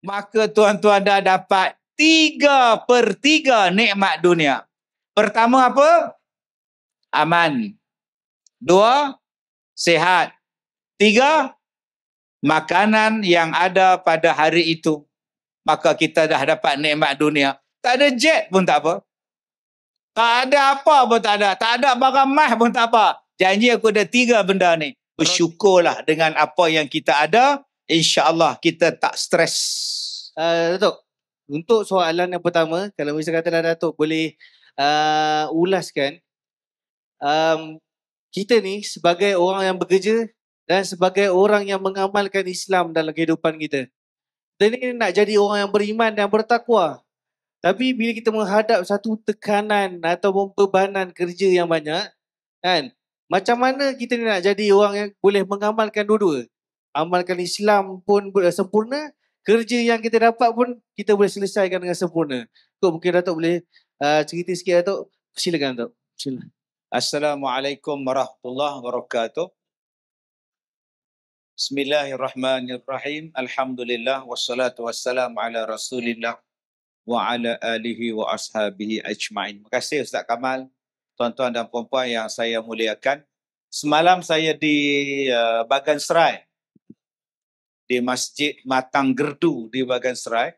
maka tuan-tuan dah dapat 3/3 nikmat dunia. Pertama apa? Aman. 2, sihat. 3, makanan yang ada pada hari itu. Maka kita dah dapat nikmat dunia. Tak ada jet pun tak apa. Tak ada apa pun tak ada. Tak ada barang mah pun tak apa. Janji aku ada 3 benda ni. Bersyukurlah dengan apa yang kita ada. InsyaAllah kita tak stres. Datuk, untuk soalan yang pertama, kalau misalnya kata Datuk boleh ulaskan, kita ni sebagai orang yang bekerja dan sebagai orang yang mengamalkan Islam dalam kehidupan kita, kita ni nak jadi orang yang beriman dan bertakwa. Tapi bila kita menghadap satu tekanan atau bebanan kerja yang banyak, kan, macam mana kita ni nak jadi orang yang boleh mengamalkan dua-dua? Amalkan Islam pun sempurna, kerja yang kita dapat pun kita boleh selesaikan dengan sempurna. Kok mungkin Datuk boleh cerita sikit, Datuk? Silakan, Datuk. Silakan. Assalamualaikum warahmatullahi wabarakatuh. Bismillahirrahmanirrahim. Alhamdulillah wassalatu wassalamu ala Rasulillah wa ala alihi wa ashabihi ajma'in. Terima kasih Ustaz Kamal, tuan-tuan dan puan-puan yang saya muliakan. Semalam saya di Bagan Serai, di Masjid Matang Gerdu di Bagan Serai.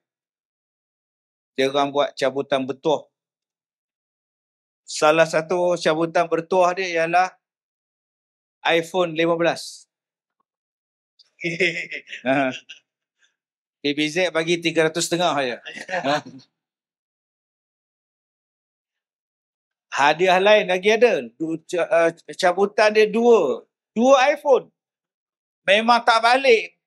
Dia orang buat cabutan bertuah. Salah satu cabutan bertuah dia ialah iPhone 15. PBZ bagi 300.5 saja. Hadiah lain lagi ada. Cabutan dia 2 iPhone. Memang tak balik.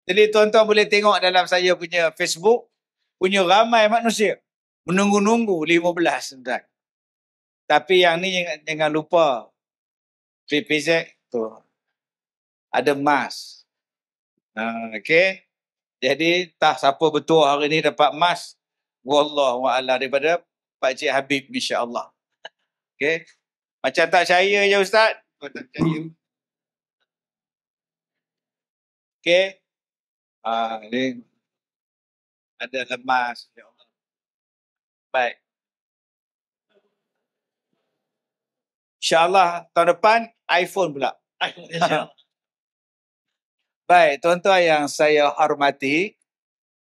Jadi tuan-tuan boleh tengok dalam saya punya Facebook, punya ramai manusia menunggu-nunggu 15 tuan. Tapi yang ni jangan lupa PPZ tu ada emas. Okey. Jadi tak siapa betul hari ni dapat emas. Wallahu a'lam, daripada Pak Cik Habib insya-Allah. Okey. Macam tak percaya je Ustaz. Tak percaya. Okey. Ni ada emas. Baik. InsyaAllah tahun depan iPhone pula. Baik, tuan-tuan yang saya hormati,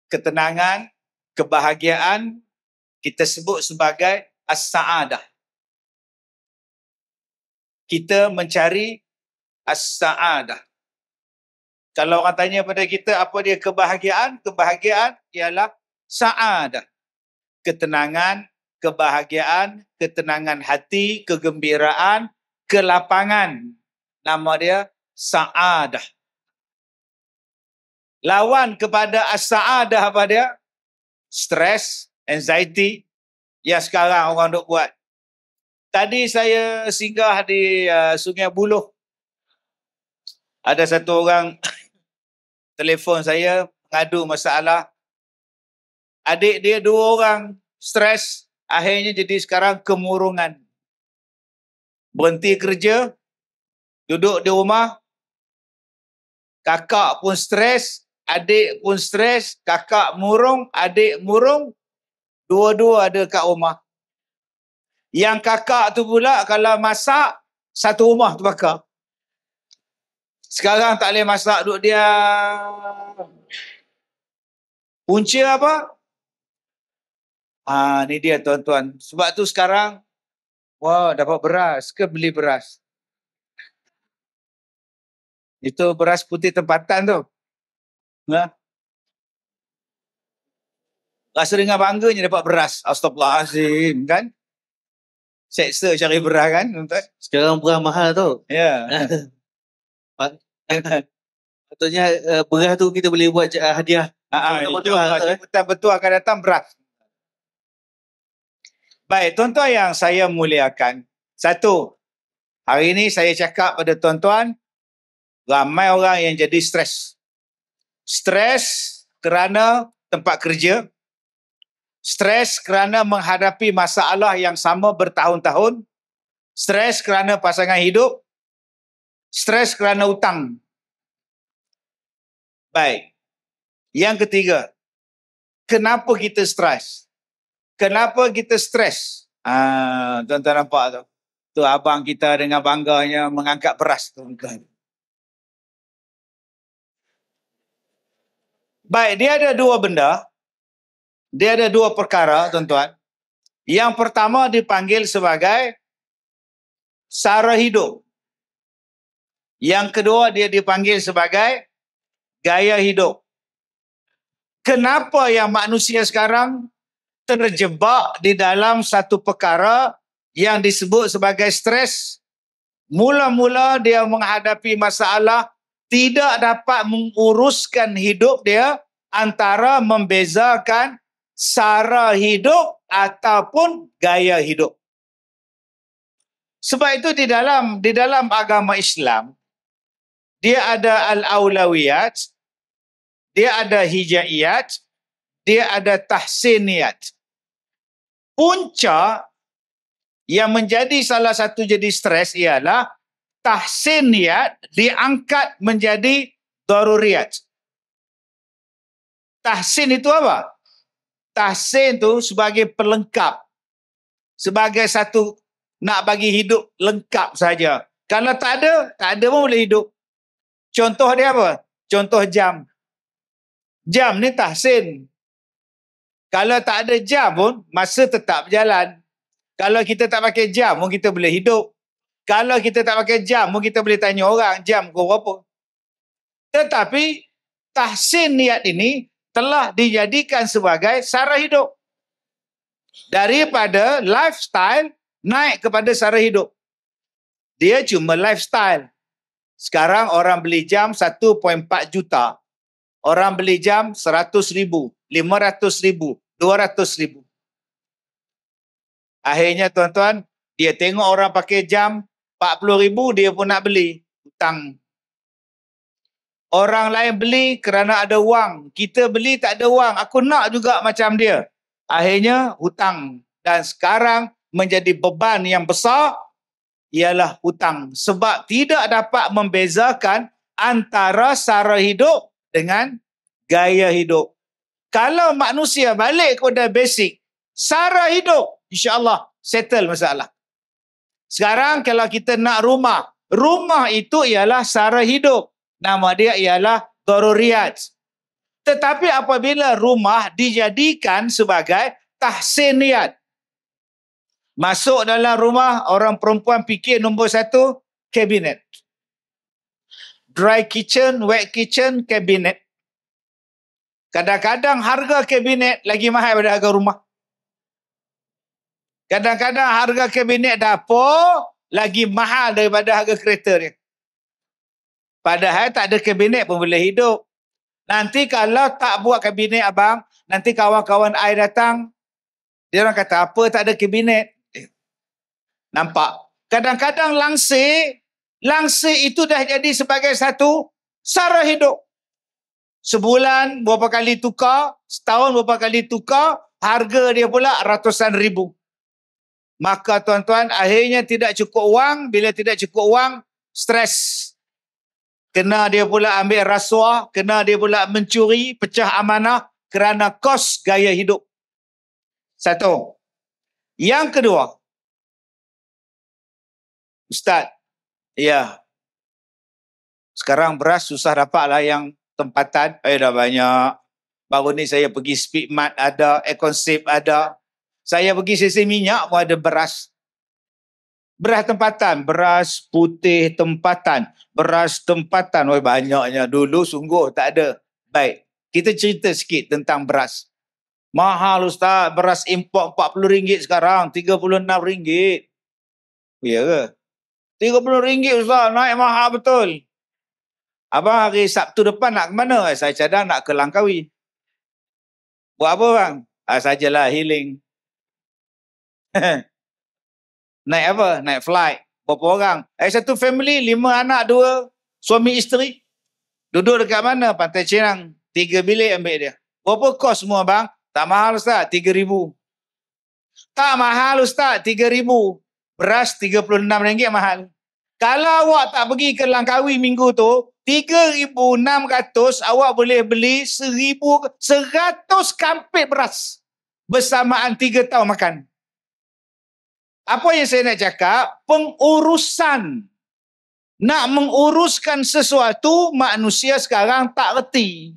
ketenangan, kebahagiaan kita sebut sebagai as-sa'adah. Kita mencari as-sa'adah. Kalau orang tanya pada kita apa dia kebahagiaan, kebahagiaan ialah sa'adah. Ketenangan, kebahagiaan, ketenangan hati, kegembiraan, kelapangan. Nama dia sa'adah. Lawan kepada as-sa'adah apa dia? Stres, anxiety yang sekarang orang duk buat. Tadi saya singgah di Sungai Buloh. Ada satu orang telefon saya mengadu masalah. Adik dia 2 orang stres, akhirnya jadi sekarang kemurungan. Berhenti kerja, duduk di rumah, kakak pun stres, adik pun stres, kakak murung, adik murung, dua-dua ada kat rumah. Yang kakak tu pula kalau masak, satu rumah terbakar. Sekarang tak boleh masak, duduk dia. Punca apa? Ni dia tuan-tuan. Sebab tu sekarang, dapat beras ke beli beras? Itu beras putih tempatan tu. Rasa dengan bangganya dapat beras. Astagfirullahaladzim, kan? Seksa cari beras kan, tuan-tuan? Sekarang beras mahal tu. Ya. Patutnya beras tu kita boleh buat hadiah. Betul akan datang beras. Baik, tuan-tuan yang saya muliakan. Satu, hari ini saya cakap pada tuan-tuan, ramai orang yang jadi stres. Stres kerana tempat kerja. Stres kerana menghadapi masalah yang sama bertahun-tahun. Stres kerana pasangan hidup. Stres kerana hutang. Baik. Yang ketiga, kenapa kita stres? Kenapa kita stres? Tuan-tuan nampak tu. Tu abang kita dengan bangganya mengangkat beras tu. Baik, dia ada dua benda. Dia ada dua perkara, tuan-tuan. Yang pertama dipanggil sebagai sara hidup. Yang kedua dia dipanggil sebagai gaya hidup. Kenapa yang manusia sekarang terjebak di dalam satu perkara yang disebut sebagai stres? Mula-mula dia menghadapi masalah, tidak dapat menguruskan hidup dia antara membezakan sara hidup ataupun gaya hidup. Sebab itu di dalam agama Islam, dia ada al-aulawiyat, dia ada hijaiyat, dia ada tahsiniyat. Punca yang menjadi salah satu jadi stres ialah tahsiniyat diangkat menjadi daruriyat. Tahsin itu apa? Tahsin itu sebagai pelengkap. Sebagai satu nak bagi hidup lengkap saja. Kalau tak ada pun boleh hidup. Contoh dia apa? Contoh jam. Jam ni tahsin. Kalau tak ada jam pun, masa tetap berjalan. Kalau kita tak pakai jam pun kita boleh hidup. Kalau kita tak pakai jam pun kita boleh tanya orang, jam kau berapa? Tetapi, tahsin niat ini telah dijadikan sebagai sara hidup. Daripada lifestyle, naik kepada sara hidup. Dia cuma lifestyle. Sekarang orang beli jam 1.4 juta. Orang beli jam 100,000, 500,000, 200,000. Akhirnya tuan-tuan, dia tengok orang pakai jam 40,000, dia pun nak beli. Hutang. Orang lain beli kerana ada wang. Kita beli tak ada wang. Aku nak juga macam dia. Akhirnya hutang. Dan sekarang menjadi beban yang besar ialah hutang. Sebab tidak dapat membezakan antara sara hidup dengan gaya hidup. Kalau manusia balik kepada basic, sara hidup, insya-Allah settle masalah. Sekarang kalau kita nak rumah, rumah itu ialah sara hidup. Nama dia ialah daruriyat. Tetapi apabila rumah dijadikan sebagai tahsiniyat, masuk dalam rumah, orang perempuan fikir nombor satu, kabinet. Dry kitchen, wet kitchen, kabinet. Kadang-kadang harga kabinet lagi mahal daripada harga rumah. Kadang-kadang harga kabinet dapur lagi mahal daripada harga kereta dia. Padahal tak ada kabinet pun boleh hidup. Nanti kalau tak buat kabinet abang, nanti kawan-kawan I datang, dia orang kata, apa tak ada kabinet? Nampak? Kadang-kadang langsir itu dah jadi sebagai satu sara hidup. Sebulan berapa kali tukar, setahun berapa kali tukar, harga dia pula ratusan ribu. Maka tuan-tuan, akhirnya tidak cukup wang. Bila tidak cukup wang, stres. Kena dia pula ambil rasuah, kena dia pula mencuri, pecah amanah kerana kos gaya hidup. Satu. Yang kedua, Ustaz, ya, sekarang beras susah dapat lah yang tempatan. Dah banyak. Baru ni saya pergi Speedmart ada, Econsave ada. Saya pergi sisi minyak pun ada beras. Beras tempatan, beras putih tempatan, beras tempatan. Oh, banyaknya. Dulu sungguh tak ada. Baik, kita cerita sikit tentang beras. Mahal Ustaz, beras import RM40 sekarang, RM36. Ya ke? RM30 Ustaz, naik mahal betul. Abang hari Sabtu depan nak ke mana? Saya cadang nak ke Langkawi. Buat apa bang? Sajalah healing. Naik apa? Naik flight. Berapa orang? Satu family, 5 anak, 2 suami isteri. Duduk dekat mana? Pantai Cerang. 3 bilik ambil dia. Berapa kos semua bang? Tak mahal Ustaz, RM3,000. Tak mahal Ustaz, RM3,000. Beras RM36 mahal. Kalau awak tak pergi ke Langkawi minggu tu, 3,600 awak boleh beli 1,100 kampit beras bersamaan 3 tahun makan. Apa yang saya nak cakap? Pengurusan. Nak menguruskan sesuatu, manusia sekarang tak reti.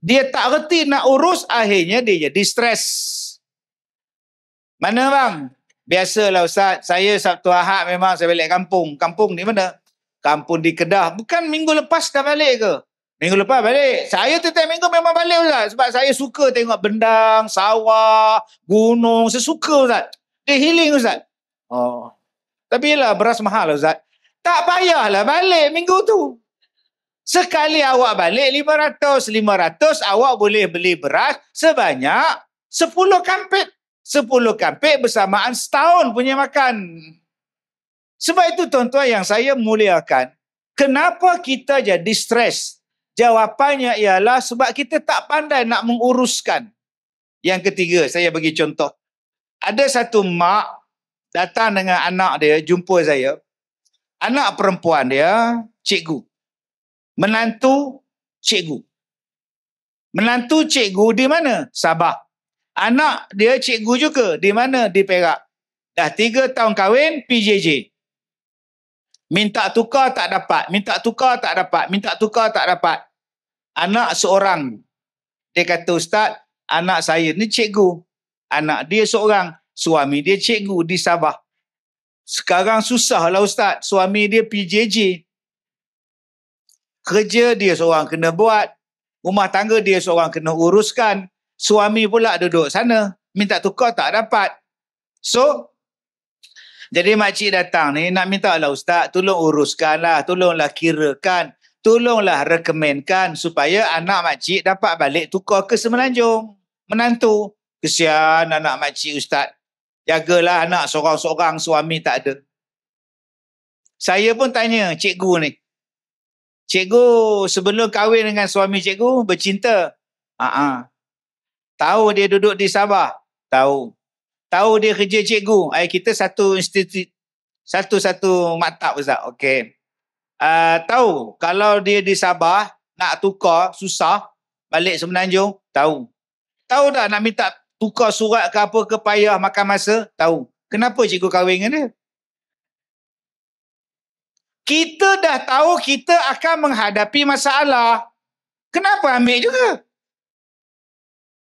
Dia tak reti nak urus, akhirnya dia jadi stres. Mana bang? Biasalah Ustaz, saya Sabtu Ahad memang saya balik kampung. Kampung di mana? Kampung di Kedah. Bukan minggu lepas dah balik ke? Minggu lepas balik. Saya setiap minggu memang balik Ustaz. Sebab saya suka tengok bendang, sawah, gunung. Saya suka Ustaz. Dia healing Ustaz. Oh. Tapi lah beras mahal Ustaz. Tak payahlah balik minggu tu. Sekali awak balik 500 awak boleh beli beras sebanyak 10 kampit. 10 kampit bersamaan setahun punya makan. Sebab itu tuan-tuan yang saya muliakan, kenapa kita jadi stres? Jawapannya ialah sebab kita tak pandai nak menguruskan. Yang ketiga, saya bagi contoh. Ada satu mak datang dengan anak dia, jumpa saya. Anak perempuan dia, cikgu. Menantu, cikgu. Menantu cikgu di mana? Sabah. Anak dia cikgu juga. Di mana? Di Perak. Dah 3 tahun kahwin, PJJ. Minta tukar tak dapat. Minta tukar tak dapat. Minta tukar tak dapat. Anak seorang. Dia kata, Ustaz, anak saya ni cikgu. Anak dia seorang. Suami dia cikgu di Sabah. Sekarang susahlah Ustaz. Suami dia PJJ. Kerja dia seorang kena buat. Rumah tangga dia seorang kena uruskan. Suami pula duduk sana. Minta tukar tak dapat. So, jadi makcik datang ni nak minta lah Ustaz, tolong uruskanlah, tolonglah kirakan, tolonglah rekomenkan supaya anak makcik dapat balik tukar ke Semenanjung. Menantu. Kesian anak makcik Ustaz. Jagalah anak seorang-seorang, suami tak ada. Saya pun tanya cikgu ni. Cikgu sebelum kahwin dengan suami cikgu bercinta? Tahu dia duduk di Sabah? Tahu. Tahu dia kerja cikgu? Kita satu institut, satu maktab Ustaz. Okey. Tahu kalau dia di Sabah nak tukar susah balik Semenanjung? Tahu. Tahu tak nak minta tukar surat ke apa ke payah makan masa? Tahu. Kenapa cikgu kahwin dengan dia? Kita dah tahu kita akan menghadapi masalah. Kenapa ambil juga?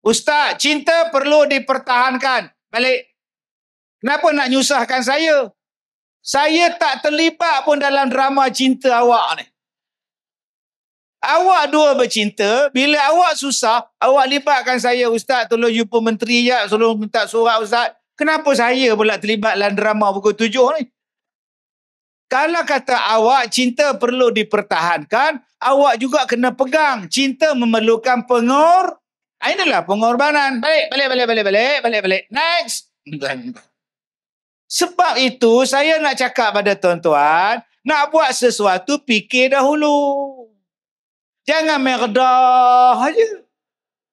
Ustaz, cinta perlu dipertahankan. Balik. Kenapa nak nyusahkan saya? Saya tak terlibat pun dalam drama cinta awak ni. Awak dua bercinta, bila awak susah, awak libatkan saya, Ustaz, tolong jumpa menteri je, tolong minta surat Ustaz. Kenapa saya pula terlibat dalam drama pukul 7 ni? Kalau kata awak cinta perlu dipertahankan, awak juga kena pegang. Cinta memerlukan inilah pengorbanan. Balik. Next. Sebab itu saya nak cakap pada tuan-tuan, nak buat sesuatu fikir dahulu. Jangan merdah aja.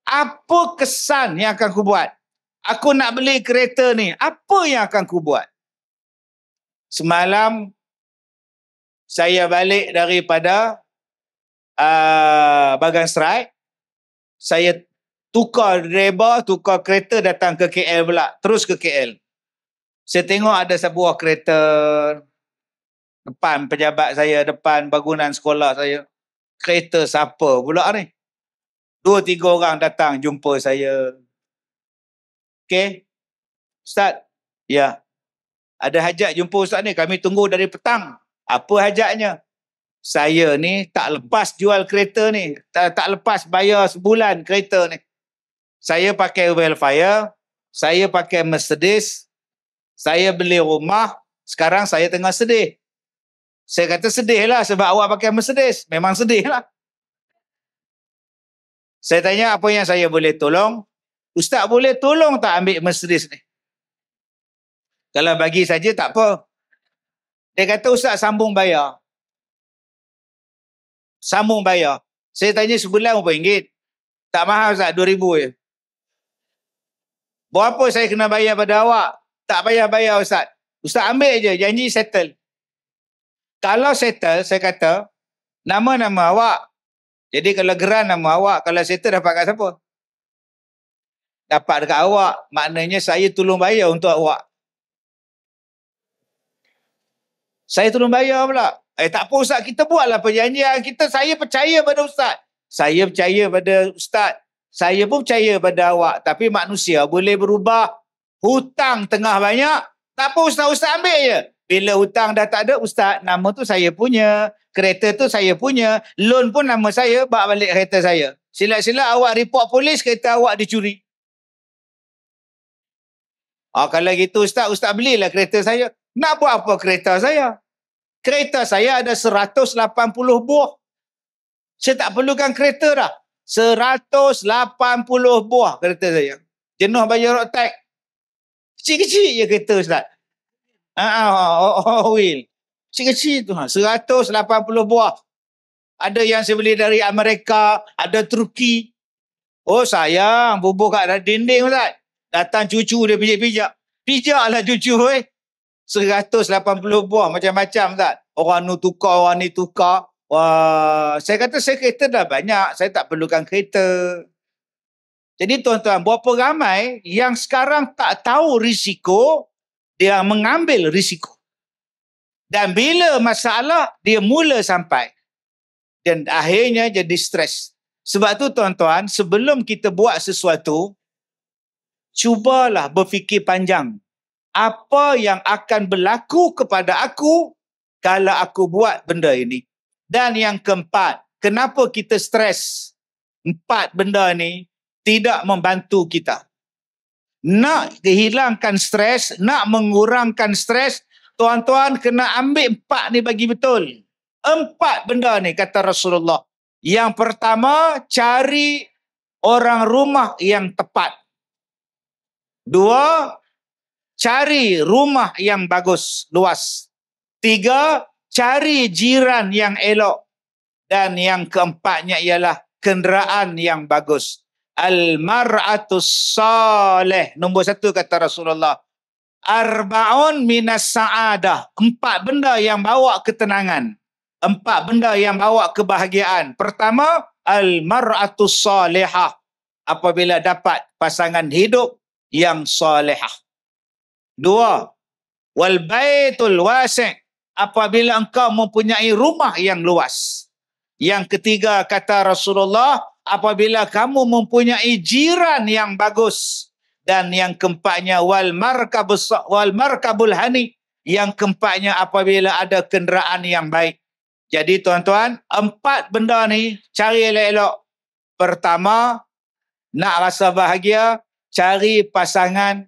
Apa kesan yang akan ku buat? Aku nak beli kereta ni. Apa yang akan ku buat? Semalam saya balik daripada Bagan Serai. Saya tukar driver, tukar kereta datang ke KL pula. Terus ke KL. Saya tengok ada sebuah kereta depan pejabat saya, depan bangunan sekolah saya. Kereta siapa pula ni? 2-3 orang datang jumpa saya. Okey. Ustaz? Ya. Ada hajat jumpa Ustaz ni. Kami tunggu dari petang. Apa hajatnya? Saya ni tak lepas jual kereta ni. Tak lepas bayar sebulan kereta ni. Saya pakai welfare. Saya pakai Mercedes. Saya beli rumah. Sekarang saya tengah sedih. Saya kata sedih lah sebab awak pakai Mercedes. Memang sedih lah. Saya tanya apa yang saya boleh tolong. Ustaz boleh tolong tak ambil Mercedes ni? Kalau bagi saja tak apa. Dia kata Ustaz sambung bayar. Sambung bayar. Saya tanya sebulan berapa ringgit? Tak mahal Ustaz, 2,000 je. Berapa saya kena bayar pada awak? Tak bayar Ustaz. Ustaz ambil je, janji settle. Kalau settle, saya kata, Nama awak. Jadi kalau geran nama awak, kalau settle dapat kat siapa? Dapat dekat awak. Maknanya saya tolong bayar untuk awak. Saya tolong bayar pula. Tak apa Ustaz, kita buatlah perjanjian. Saya percaya pada Ustaz. Saya percaya pada Ustaz. Saya pun percaya pada awak. Tapi manusia boleh berubah. Hutang tengah banyak. Tak apa Ustaz ambil je. Bila hutang dah tak ada, Ustaz, nama tu saya punya. Kereta tu saya punya. Loan pun nama saya, bawa balik kereta saya. Sila-sila awak report polis, kereta awak dicuri. Kalau gitu Ustaz belilah kereta saya. Nak buat apa kereta saya? Kereta saya ada 180 buah. Saya tak perlukan kereta dah. 180 buah kereta saya. Jenuh bayar road tax. Kecil-kecil je kereta Ustaz. Wheel. Kecil-kecil tu. 180 buah. Ada yang saya beli dari Amerika. Ada Turki. Oh sayang. Bubuh kat dinding Ustaz. Datang cucu dia pijak-pijak. Pijaklah cucu 180 buah macam-macam Ustaz. Orang ni tukar, orang ni tukar. Wah, saya kata saya kereta dah banyak. Saya tak perlukan kereta. Jadi tuan-tuan, berapa ramai yang sekarang tak tahu risiko, dia mengambil risiko. Dan bila masalah, dia mula sampai. Dan akhirnya jadi stres. Sebab tu tuan-tuan, sebelum kita buat sesuatu, cubalah berfikir panjang. Apa yang akan berlaku kepada aku kalau aku buat benda ini? Dan yang keempat, kenapa kita stres? 4 benda ni tidak membantu kita. Nak hilangkan stres, nak mengurangkan stres, tuan-tuan kena ambil 4 ni bagi betul. 4 benda ni kata Rasulullah. Yang pertama, cari orang rumah yang tepat. 2, cari rumah yang bagus, luas. 3, cari jiran yang elok. Dan yang keempatnya ialah kenderaan yang bagus. Al-mar'atus salih. Nombor 1 kata Rasulullah. Arba'un minas sa'adah. 4 benda yang bawa ketenangan. 4 benda yang bawa kebahagiaan. Pertama, al-mar'atus salihah. Apabila dapat pasangan hidup yang salihah. 2, wal baitul wasi', apabila engkau mempunyai rumah yang luas. Yang ketiga kata Rasulullah, apabila kamu mempunyai jiran yang bagus. Dan yang keempatnya wal markabul hani, yang keempatnya apabila ada kenderaan yang baik. Jadi tuan-tuan, 4 benda ni cari elok-elok. Pertama, nak rasa bahagia, cari pasangan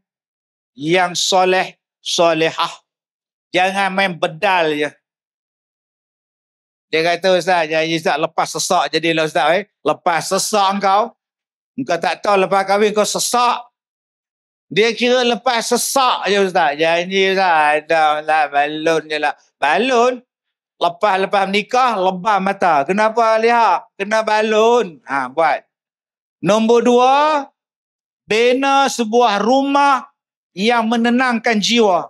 yang soleh, solehah. Jangan main bedal je. Dia kata Ustaz, janji Ustaz lepas sesak jadilah Ustaz. Lepas sesak engkau tak tahu lepas kahwin kau sesak. Dia kira lepas sesak je Ustaz. Janji Ustaz, ada lah, balon je lah. Balon, lepas menikah, lebam mata. Kenapa lihat? Kena balon. Buat. Nombor 2, bina sebuah rumah yang menenangkan jiwa.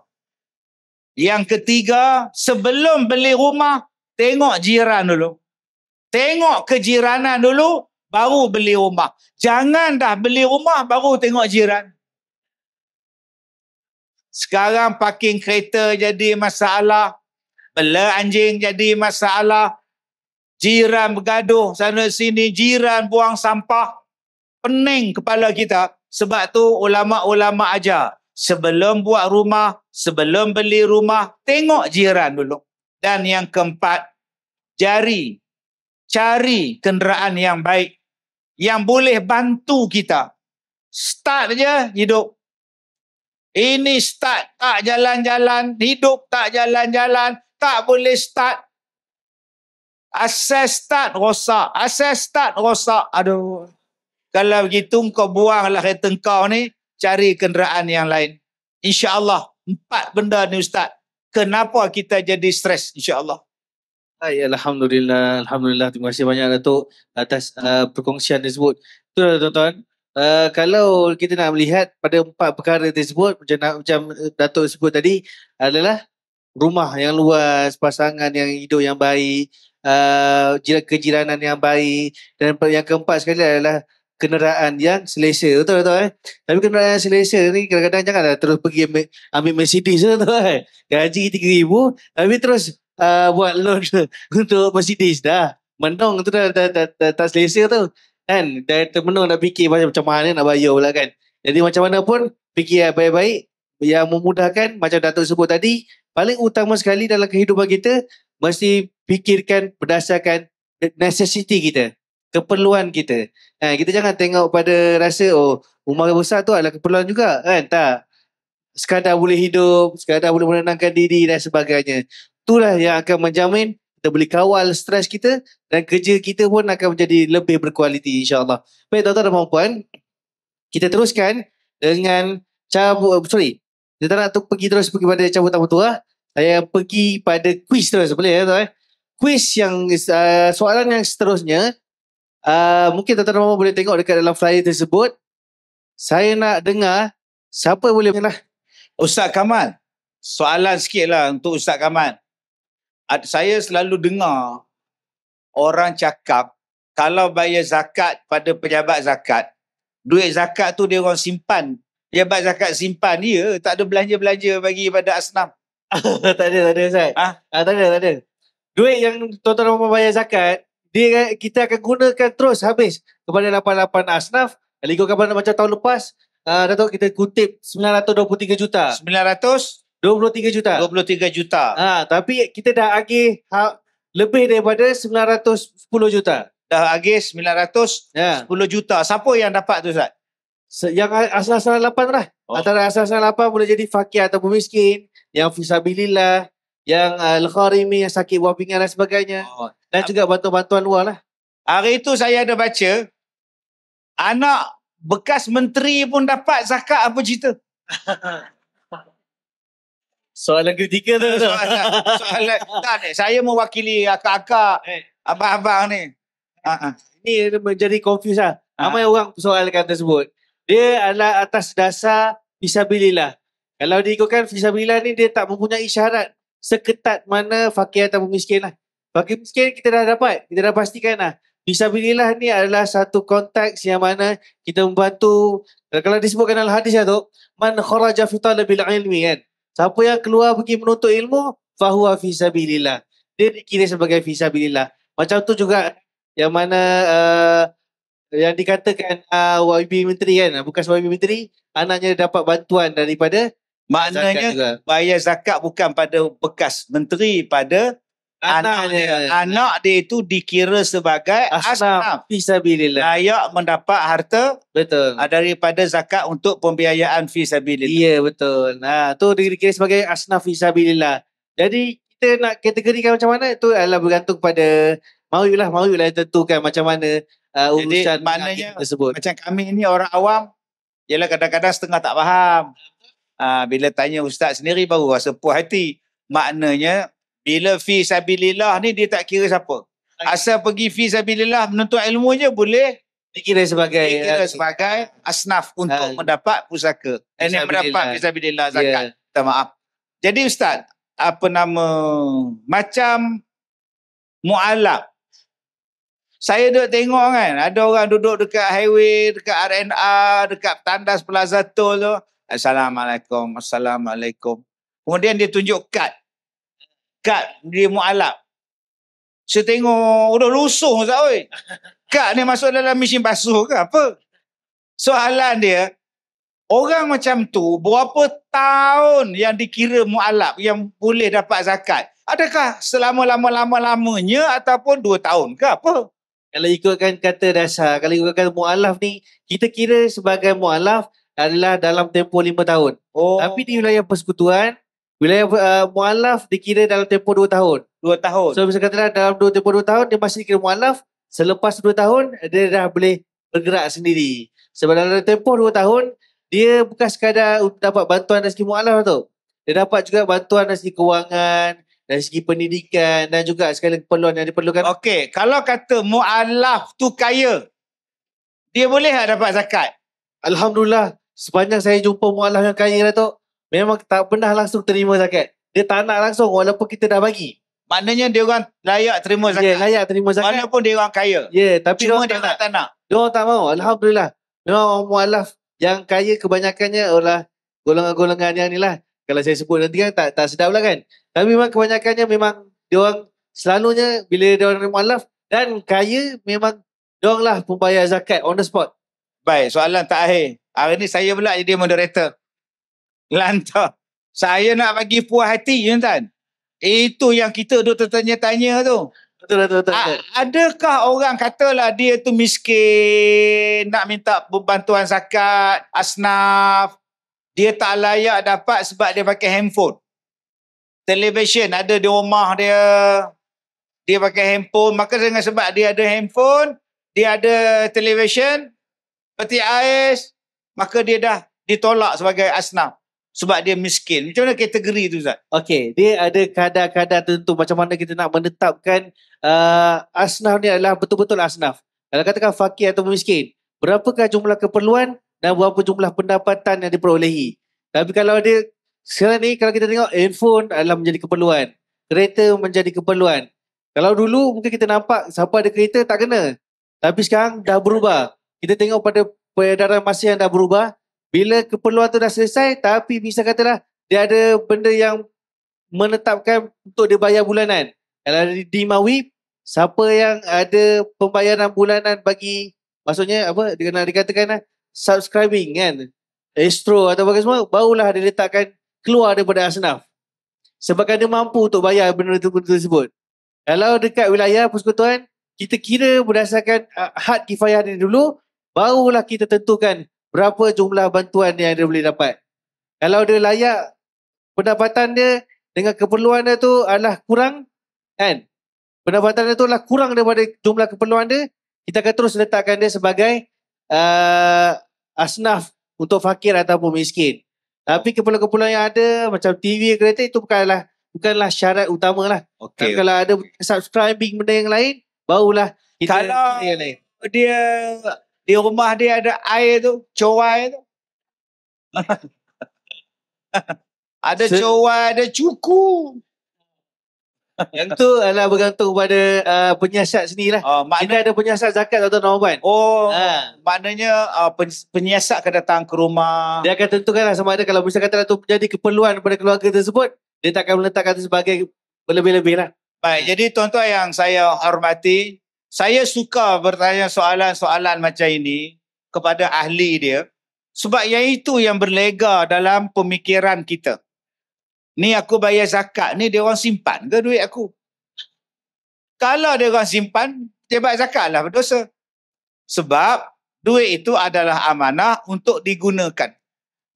Yang ketiga, sebelum beli rumah, tengok jiran dulu. Tengok kejiranan dulu, baru beli rumah. Jangan dah beli rumah, baru tengok jiran. Sekarang parking kereta jadi masalah. Bela anjing jadi masalah. Jiran bergaduh sana sini, jiran buang sampah. Pening kepala kita. Sebab tu ulama-ulama ajar. Sebelum buat rumah, sebelum beli rumah, tengok jiran dulu. Dan yang keempat, cari kenderaan yang baik. Yang boleh bantu kita. Start je hidup. Ini start, tak jalan-jalan. Hidup tak jalan-jalan. Tak boleh start. Asas start rosak. Aduh. Kalau begitu kau buanglah kereta kau ni, cari kenderaan yang lain. InsyaAllah 4 benda ni Ustaz. Kenapa kita jadi stres insyaAllah. Alhamdulillah. Terima kasih banyak Datuk atas perkongsian tersebut. Betul tuan-tuan. Kalau kita nak melihat pada 4 perkara tersebut, macam Datuk sebut tadi, adalah rumah yang luas, pasangan yang hidup yang baik, kejiranan yang baik, dan yang keempat sekali adalah kenderaan yang selesa. Betul. Tapi kenderaan yang selesa ni kadang-kadang janganlah terus pergi ambil Mercedes tu kan. Gaji 3,000 tapi terus buat loan untuk Mercedes dah. Menong tu dah tak selesa tu. Kan? Dan termenung nak fikir macam mana nak bayar pula kan. Jadi macam mana pun fikir yang baik-baik yang memudahkan macam Datuk sebut tadi. Paling utama sekali dalam kehidupan kita mesti fikirkan berdasarkan necessity kita, keperluan kita. Kita jangan tengok pada rasa rumah besar tu adalah keperluan juga kan. Tak. Sekadar boleh hidup, sekadar boleh menenangkan diri dan sebagainya. Itulah yang akan menjamin kita boleh kawal stres kita dan kerja kita pun akan menjadi lebih berkualiti insya-Allah. Baik tuan-tuan dan puan-puan, kita teruskan dengan kita tak nak pergi pada cabutan bertuah. Saya pergi pada kuis terus, boleh ya tuan? Kuis yang soalan yang seterusnya, mungkin tuan-tuan dan puan-puan boleh tengok dekat dalam flyer tersebut. Saya nak dengar siapa boleh lah. Ustaz Kamal, soalan sikit lah untuk Ustaz Kamal. Saya selalu dengar orang cakap kalau bayar zakat pada pejabat zakat, duit zakat tu dia orang simpan. Pejabat zakat simpan dia, tak ada belanja-belanja bagi pada asnaf. Tak ada Ustaz. Tak ada. Duit yang tuan-tuan dan puan bayar zakat, kita akan gunakan terus habis kepada 88 asnaf. Kalau ikutkan macam tahun lepas, Datuk kita kutip 923 juta. 23 juta. 23 juta. Tapi kita dah agih lebih daripada 910 juta. Dah agih 910 juta. Siapa yang dapat tu Ustaz? Yang asal-asal 8 lah. Antara asal-asal 8 boleh jadi fakir ataupun miskin, yang fisabilillah, yang al-kharimi, yang sakit buah pinggan dan sebagainya. Dan juga bantuan-bantuan luar lah. Hari itu saya ada baca, anak bekas menteri pun dapat zakat, apa cerita? Soalan ketiga tu. Soalan tak ni. Saya mewakili akak-akak, abang-abang ni. Ini menjadi confuse lah. Ramai orang soalkan tersebut. Dia adalah atas dasar fisabilillah. Kalau diikutkan fisabilillah ni, dia tak mempunyai syarat seketat mana fakir atau miskin lah. Fakir miskin kita dah dapat. Kita dah pastikan lah. Fisabilillah ni adalah satu konteks yang mana kita membantu. Kalau disebutkan dalam hadis lah tu, man kharaja fi talabil ilmi kan. Siapa yang keluar pergi menuntut ilmu, fahuwa fisabilillah. Dia dikira sebagai fisabilillah. Macam tu juga yang mana yang dikatakan YB Menteri kan, bekas YB Menteri, anaknya dapat bantuan daripada maknanya bayar zakat bukan pada bekas menteri, pada anak dia itu dikira sebagai asnaf fisabilillah, layak mendapat harta daripada zakat untuk pembiayaan fisabilillah. Ya betul. Tu dikira sebagai asnaf fisabilillah. Jadi kita nak kategorikan macam mana itu adalah bergantung pada Mawi lah yang tentukan macam mana urusan maknanya tersebut. Macam kami ni orang awam, ialah kadang-kadang setengah tak faham. Bila tanya ustaz sendiri baru rasa puas hati. Maknanya bila fi sabilillah ni dia tak kira siapa. Asal pergi fi sabilillah menuntut ilmu je boleh dikira sebagai asnaf untuk mendapat pusaka. Mendapat fi sabilillah zakat. Minta maaf. Jadi ustaz, macam mu'alaf. Saya duduk tengok kan, ada orang duduk dekat highway, dekat RNR, dekat tandas Plaza Tol tu. Assalamualaikum. Kemudian dia tunjuk kad dia mu'alaf. Saya tengok, udah lusuh Ustaz oi. Kad ni masuk dalam mesin basuh ke apa? Soalan dia, orang macam tu berapa tahun yang dikira mu'alaf yang boleh dapat zakat? Adakah selama lama-lamanya ataupun 2 tahun ke apa? Kalau ikutkan kata dasar, kalau ikutkan mu'alaf ni, kita kira sebagai mu'alaf adalah dalam tempoh 5 tahun. Tapi di wilayah persekutuan, wilayah mu'alaf dikira dalam tempoh 2 tahun. 2 tahun. So bisa katalah dalam tempoh 2 tahun, dia masih dikira mu'alaf. Selepas 2 tahun, dia dah boleh bergerak sendiri. Sebab dalam tempoh 2 tahun, dia bukan sekadar dapat bantuan dari segi mu'alaf tu. Dia dapat juga bantuan dari segi kewangan, dari segi pendidikan dan juga sekali keperluan yang diperlukan. Okey, kalau kata mu'alaf tu kaya, dia boleh tak dapat zakat? Alhamdulillah, sepanjang saya jumpa mu'alaf yang kaya Datuk, memang tak pernah langsung terima zakat. Dia tak nak langsung walaupun kita dah bagi. Maknanya dia orang layak terima zakat. layak terima zakat. Walaupun dia orang kaya. Tapi Cuma dia orang tak nak. Dia orang tak mau. Alhamdulillah. Memang orang mualaf yang kaya kebanyakannya adalah golongan-golongan yang ni lah. Kalau saya sebut nanti kan tak sedap lah kan. Tapi memang kebanyakannya memang dia orang selalunya bila dia orang mualaf dan kaya memang dia orang lah pembayar zakat on the spot. Baik, soalan terakhir. Hari ni saya pula jadi moderator. Lantar. Saya nak bagi puas hati, Tuan. Itu yang kita duk tertanya-tanya tu. Betul. Adakah orang katalah dia tu miskin, nak minta bantuan zakat, asnaf, dia tak layak dapat sebab dia pakai handphone. Television ada di rumah dia, dia pakai handphone, maka dengan sebab dia ada handphone, dia ada television, peti ais, maka dia dah ditolak sebagai asnaf. Sebab dia miskin. Macam mana kategori tu, Ustaz? Okey, dia ada kadar-kadar tertentu macam mana kita nak menetapkan asnaf ni adalah betul-betul asnaf. Kalau katakan fakir atau miskin, berapakah jumlah keperluan dan berapa jumlah pendapatan yang diperolehi. Tapi kalau dia, sekarang ni kalau kita tengok handphone adalah menjadi keperluan. Kereta menjadi keperluan. Kalau dulu mungkin kita nampak siapa ada kereta tak kena. Tapi sekarang dah berubah. Kita tengok pada peredaran masa yang dah berubah. Bila keperluan tu dah selesai, tapi bisa katalah dia ada benda yang menetapkan untuk dia bayar bulanan. Kalau di Mawib, siapa yang ada pembayaran bulanan bagi, maksudnya apa, dikatakan subscribing kan, Astro atau apa semua, barulah dia letakkan keluar daripada asnaf. Sebab dia mampu untuk bayar benda tersebut. Kalau dekat wilayah persekutuan, kita kira berdasarkan had kifayah ni dulu, barulah kita tentukan berapa jumlah bantuan yang dia boleh dapat. Kalau dia layak, pendapatan dia dengan keperluan dia tu adalah kurang, kan? Pendapatan dia tu adalah kurang daripada jumlah keperluan dia, kita akan terus letakkan dia sebagai asnaf untuk fakir ataupun miskin. Tapi keperluan-keperluan yang ada, macam TV, kereta, itu bukanlah syarat utama lah. Okay. Kalau ada subscribing benda yang lain, barulah kita kalau yang lain. Dia di rumah dia ada air tu, cowai tu. Ada cowai, ada cuku. Yang tu adalah bergantung pada penyiasat sendiri lah. Kita ada penyiasat zakat atau Ramadan. Maknanya penyiasat akan datang ke rumah. Dia akan tentukan lah sama ada kalau bisa kata tu menjadi keperluan pada keluarga tersebut, dia tak akan meletakkan itu sebagai berlebih-lebih lah. Baik, jadi tuan-tuan yang saya hormati, saya suka bertanya soalan-soalan macam ini kepada ahli dia. Sebab yang itu yang berlega dalam pemikiran kita. Ni aku bayar zakat, ni dia orang simpan ke duit aku? Kalau dia orang simpan, dia bayar zakat lah, berdosa. Sebab duit itu adalah amanah untuk digunakan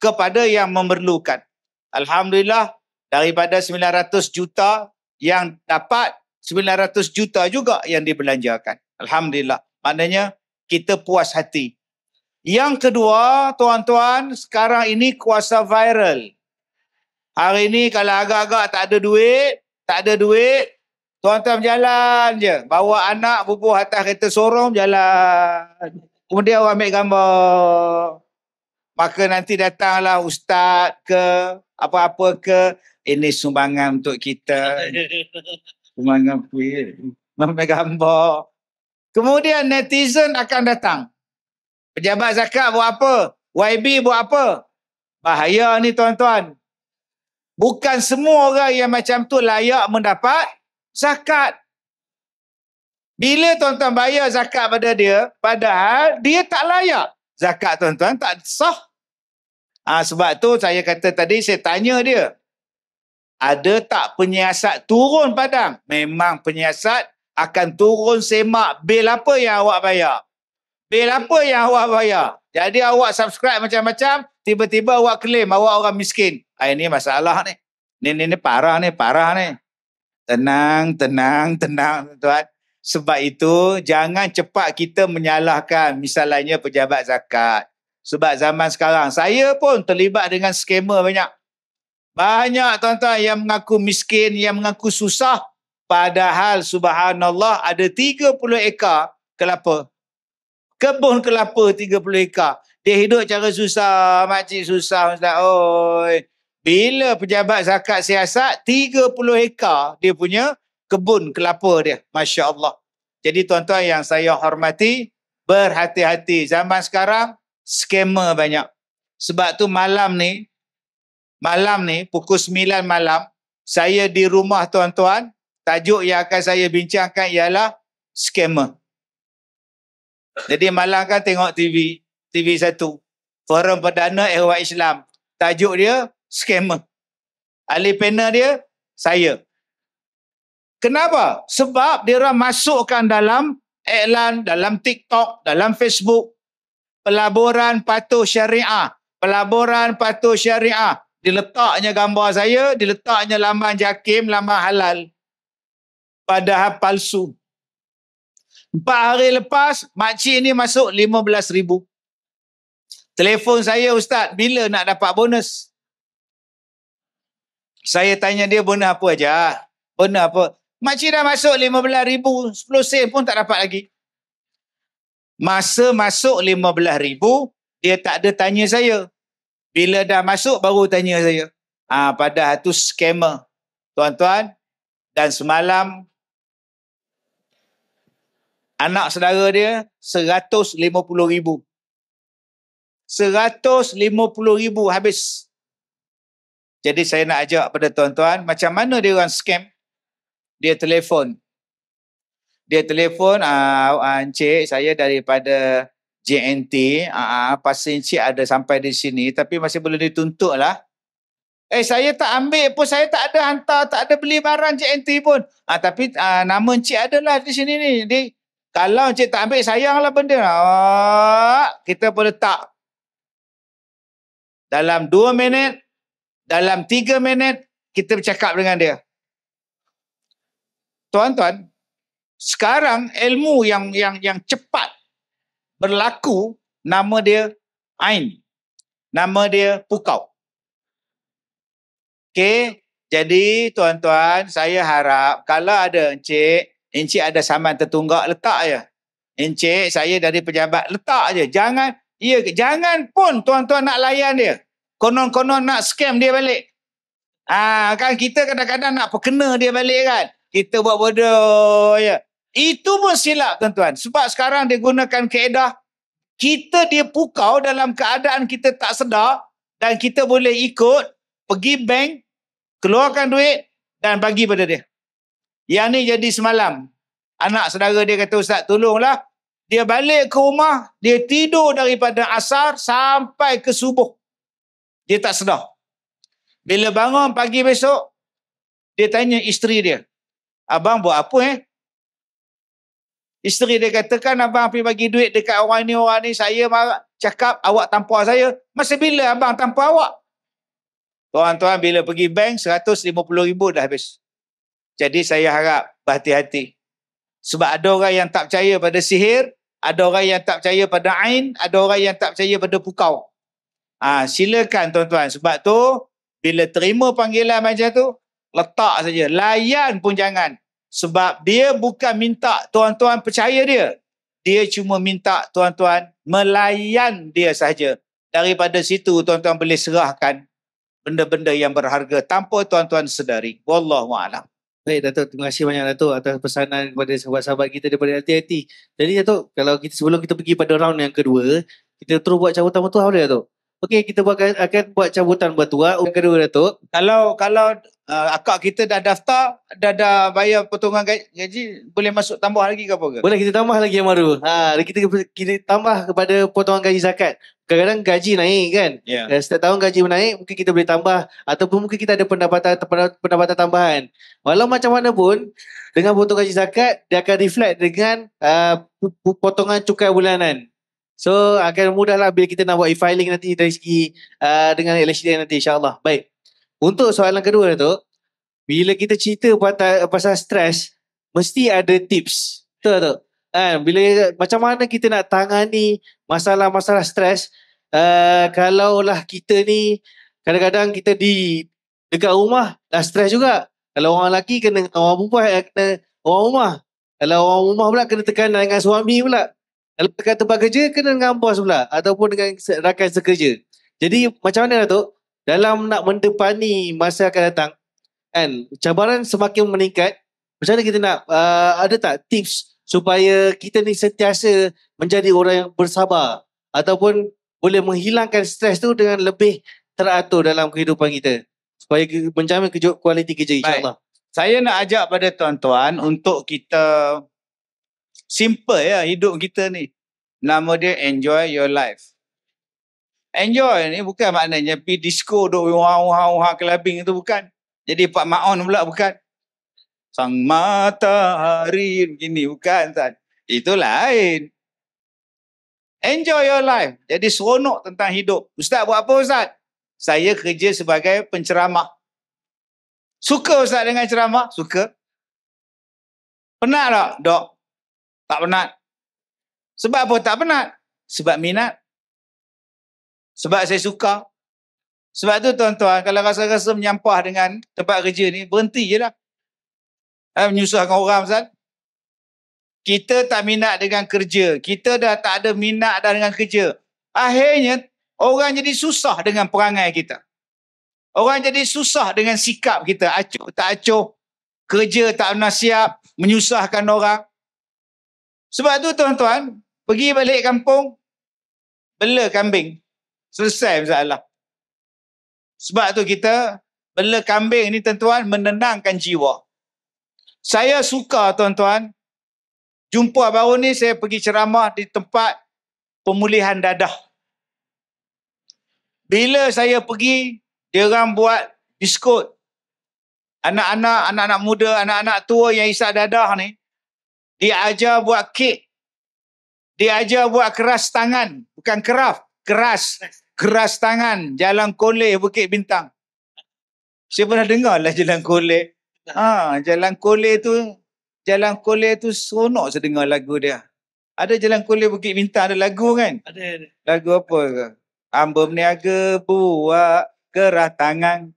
kepada yang memerlukan. Alhamdulillah, daripada 900 juta yang dapat, 900 juta juga yang dibelanjakan. Alhamdulillah. Maknanya kita puas hati. Yang kedua, tuan-tuan, sekarang ini kuasa viral. Hari ini kalau agak-agak tak ada duit, tuan-tuan berjalan je. Bawa anak bubuh atas kereta sorong, jalan. Kemudian orang ambil gambar. Maka nanti datanglah ustaz ke, apa-apa ke, ini sumbangan untuk kita. Sumbangan kuih. Ambil gambar. Kemudian netizen akan datang. Pejabat zakat buat apa? YB buat apa? Bahaya ni tuan-tuan. Bukan semua orang yang macam tu layak mendapat zakat. Bila tuan-tuan bayar zakat pada dia, padahal dia tak layak. Zakat tuan-tuan tak sah. Sebab tu saya kata tadi, saya tanya dia. Ada tak penyiasat turun padang? Memang penyiasat akan turun semak bil apa yang awak bayar. Bil apa yang awak bayar. Jadi awak subscribe macam-macam, tiba-tiba awak claim awak orang miskin. Ini masalah ni. Ni parah ni. Tenang tuan. Sebab itu jangan cepat kita menyalahkan misalnya pejabat zakat. Sebab zaman sekarang saya pun terlibat dengan skamer banyak. Banyak tuan-tuan yang mengaku miskin, yang mengaku susah. Padahal subhanallah ada 30 ekar kelapa. Kebun kelapa 30 ekar. Dia hidup cara susah, makcik susah. Oi. Bila pejabat zakat siasat, 30 ekar dia punya kebun kelapa dia. Masya Allah. Jadi tuan-tuan yang saya hormati, berhati-hati. Zaman sekarang, scammer banyak. Sebab tu malam ni, pukul 9 malam, saya di rumah tuan-tuan, tajuk yang akan saya bincangkan ialah scammer. Jadi malam kan tengok TV1, Forum Perdana Ehwal Islam. Tajuk dia, scammer. Ahli panel dia, saya. Kenapa? Sebab dia orang masukkan dalam iklan, dalam TikTok, dalam Facebook, pelaburan patuh syariah. Pelaburan patuh syariah. Diletaknya gambar saya, diletaknya laman JAKIM, laman halal. Padahal palsu. 4 hari lepas, makcik ni masuk 15,000. Telefon saya, Ustaz, bila nak dapat bonus? Saya tanya dia, bonus apa aja? Bonus apa? Makcik dah masuk 15,000, 10 sen pun tak dapat lagi. Masa masuk 15,000, dia tak ada tanya saya. Bila dah masuk, baru tanya saya. Padahal tu scammer. Tuan-tuan, dan semalam, anak saudara dia, 150,000. 150,000 habis. Jadi saya nak ajak pada tuan-tuan, macam mana dia orang scam? Dia telefon. Encik, saya daripada JNT, pasal encik ada sampai di sini, tapi masih boleh dituntut lah. Saya tak ambil pun, saya tak ada hantar, tak ada beli barang JNT pun. Tapi nama encik adalah di sini ni. Jadi, kalau encik tak ambil, sayanglah benda. Kita pun letak. Dalam 2 minit, dalam 3 minit, kita bercakap dengan dia. Tuan-tuan, sekarang ilmu yang cepat berlaku, nama dia Ain. Nama dia Pukau. Okey, jadi tuan-tuan, saya harap kalau ada encik ada saman tertunggak, letak je. Encik, saya dari pejabat, letak je. Jangan pun tuan-tuan nak layan dia. Konon-konon nak scam dia balik. Kan kita kadang-kadang nak perkena dia balik kan. Kita buat bodoh je. Itu pun silap tuan-tuan. Sebab sekarang dia gunakan kaedah, dia pukau dalam keadaan kita tak sedar, dan kita boleh ikut, pergi bank, keluarkan duit dan bagi pada dia. Yang ni jadi semalam. Anak saudara dia kata, Ustaz tolonglah. Dia balik ke rumah, dia tidur daripada asar sampai ke subuh. Dia tak sedar. Bila bangun pagi besok, dia tanya isteri dia, abang buat apa Isteri dia katakan, abang pergi bagi duit dekat orang ni, saya marah, cakap awak tampar saya. Masa bila abang tampar awak? Tuan-tuan, bila pergi bank, 150,000 dah habis. Jadi saya harap berhati-hati. Sebab ada orang yang tak percaya pada sihir, ada orang yang tak percaya pada ain, ada orang yang tak percaya pada pukau. Silakan tuan-tuan. Sebab tu, bila terima panggilan macam tu, letak saja. Layan pun jangan. Sebab dia bukan minta tuan-tuan percaya dia. Dia cuma minta tuan-tuan melayan dia sahaja. Daripada situ tuan-tuan boleh serahkan benda-benda yang berharga tanpa tuan-tuan sedari. Wallahu'alam. Baik Datuk, terima kasih banyak Datuk atas pesanan kepada sahabat-sahabat kita daripada hati-hati. Jadi Datuk, kalau sebelum kita pergi pada round yang kedua, kita terus buat cabutan bertuah boleh Datuk? Okey, kita akan buat cabutan bertuah yang kedua Datuk. Kalau akak kita dah daftar, dah bayar potongan gaji, boleh masuk tambah lagi ke apa ke? Boleh, kita tambah lagi yang baru. Kita tambah kepada potongan gaji zakat. Kadang-kadang gaji naik kan. Yeah. Setiap tahun gaji menaik, mungkin kita boleh tambah, ataupun mungkin kita ada pendapatan tambahan. Walau macam mana pun, dengan potongan gaji zakat, dia akan reflect dengan potongan cukai bulanan. So akan mudahlah bila kita nak buat e-filing nanti dari segi dengan LHDN nanti, insyaAllah. Baik. Untuk soalan kedua tu, bila kita cerita pasal stres, mesti ada tips. Betul tak? Bila macam mana kita nak tangani masalah-masalah stres, kalaulah kita ni kadang-kadang kita dekat rumah dah stres juga. Kalau orang lelaki kena orang perempuan kena orang rumah. Kalau orang rumah pula kena tekanan dengan suami pula. Kalau dekat tempat kerja kena dengan bos pula ataupun dengan rakan sekerja. Jadi macam mana Datuk? Dalam nak mendepani masa akan datang, kan, cabaran semakin meningkat, Macam mana kita nak, ada tak tips supaya kita ni sentiasa menjadi orang yang bersabar ataupun boleh menghilangkan stres tu dengan lebih teratur dalam kehidupan kita supaya menjamin kualiti kerja, insyaAllah. Saya nak ajak pada tuan-tuan untuk kita simple ya hidup kita ni. Nama dia enjoy your life. Enjoy ni bukan maknanya pergi disco duk wah clubbing itu bukan. Jadi Pak Maon pula bukan. Sang matahari begini bukan kan. Itu lain. Enjoy your life. Jadi seronok tentang hidup. Ustaz buat apa Ustaz? Saya kerja sebagai penceramah. Suka Ustaz dengan ceramah? Suka. Penat tak? Dok. Tak penat. Sebab apa tak penat? Sebab minat. Sebab saya suka. Sebab tu tuan-tuan, kalau rasa-rasa menyampah dengan tempat kerja ni, berhenti je lah. Menyusahkan orang Ustaz. Kita tak minat dengan kerja. Kita dah tak ada minat dah dengan kerja. Akhirnya, orang jadi susah dengan perangai kita. Orang jadi susah dengan sikap kita. Acuh, tak acuh. Kerja tak pernah siap. Menyusahkan orang. Sebab tu tuan-tuan, pergi balik kampung, bela kambing. Selesai masalah. Sebab tu kita, bela kambing ni tuan-tuan, menenangkan jiwa. Saya suka tuan-tuan, jumpa baru ni saya pergi ceramah di tempat pemulihan dadah. Bila saya pergi, dia orang buat biskut. Anak-anak muda, anak-anak tua yang isap dadah ni, dia ajar buat kek. Dia ajar buat keras tangan. Bukan craft, keras tangan. Jalan Koleh, Bukit Bintang. Saya pernah dengar lah Jalan Koleh. Jalan Koleh tu seronok saya dengar lagu dia. Ada Jalan Koleh Bukit Bintang, ada lagu kan? Ada. Lagu apa ke? Hamba berniaga buat kerah tangan.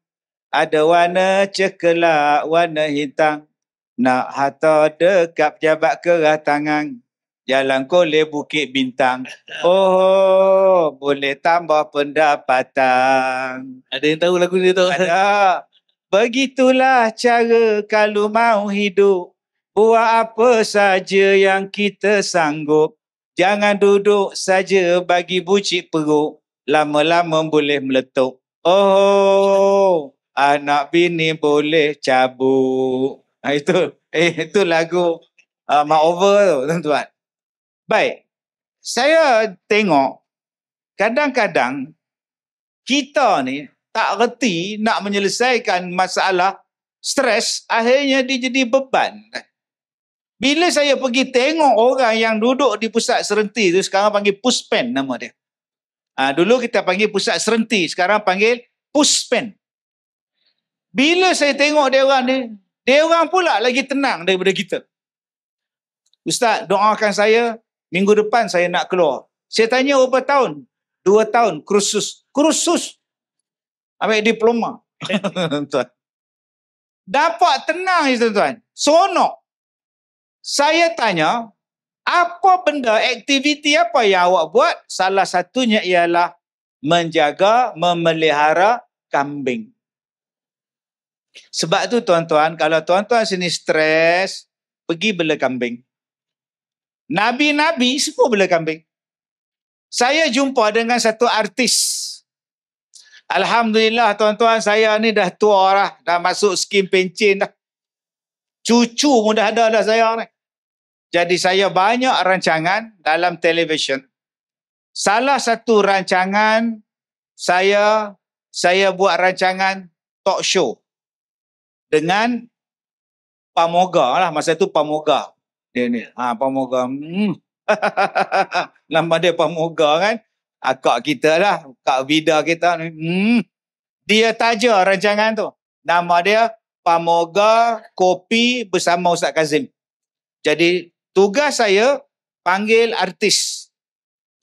Ada warna cekelak, warna hitam. Nak harta dekat pejabat kerah tangan. Jalan Koleh Bukit Bintang. Oh, boleh tambah pendapatan. Ada yang tahu lagu dia tu? Ada. Begitulah cara kalau mau hidup. Buat apa saja yang kita sanggup. Jangan duduk saja bagi bucik perut. Lama-lama boleh meletup. Oh, anak bini boleh cabut. Itu lagu Maover tu tuan-tuan. Baik. Saya tengok kadang-kadang kita ni tak reti nak menyelesaikan masalah stres, akhirnya dia jadi beban. Bila saya pergi tengok orang yang duduk di pusat serenti tu, sekarang panggil puspen nama dia. Dulu kita panggil pusat serenti, sekarang panggil puspen. Bila saya tengok dia orang pula lagi tenang daripada kita. Ustaz, doakan saya, minggu depan saya nak keluar. Saya tanya berapa tahun? 2 tahun, kursus. Ambil diploma. Tuan. Dapat tenang je tuan-tuan. Seronok. Saya tanya, apa benda, aktiviti apa yang awak buat? Salah satunya ialah menjaga, memelihara kambing. Sebab tu tuan-tuan, kalau tuan-tuan sini stres, pergi bela kambing. Nabi-nabi semua bela kambing. Saya jumpa dengan satu artis. Alhamdulillah tuan-tuan, saya ni dah tua lah. Dah masuk skim pencen dah. Cucu pun dah ada dah saya ni. Jadi saya banyak rancangan dalam televisyen. Salah satu rancangan saya buat rancangan talk show. Dengan Pamoga lah. Masa tu Pamoga. Dia ni. Pamoga. Nama dia Pamoga kan. Akak kita lah. Kak Vida kita ni. Dia taja rancangan tu. Nama dia Pamoga Kopi bersama Ustaz Kazim. Jadi tugas saya panggil artis.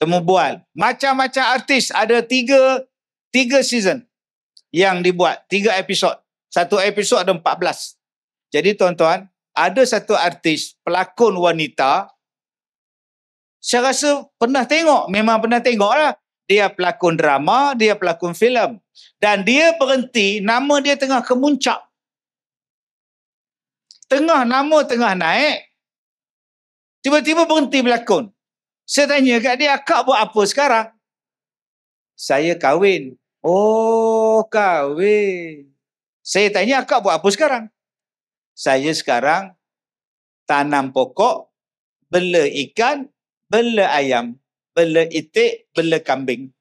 Temu bual. Macam-macam artis. Ada 3 season yang dibuat. 3 episod. Satu episod ada 14. Jadi tuan-tuan, ada satu artis, pelakon wanita, saya rasa pernah tengok, memang pernah tengok lah. Dia pelakon drama, dia pelakon filem. Dan dia berhenti, nama dia tengah kemuncak. Nama tengah naik, tiba-tiba berhenti berlakon. Saya tanya kat dia, akak buat apa sekarang? Saya kahwin. Oh, kahwin. Saya tanya, akak buat apa sekarang? Saya sekarang tanam pokok, bela ikan, bela ayam, bela itik, bela kambing.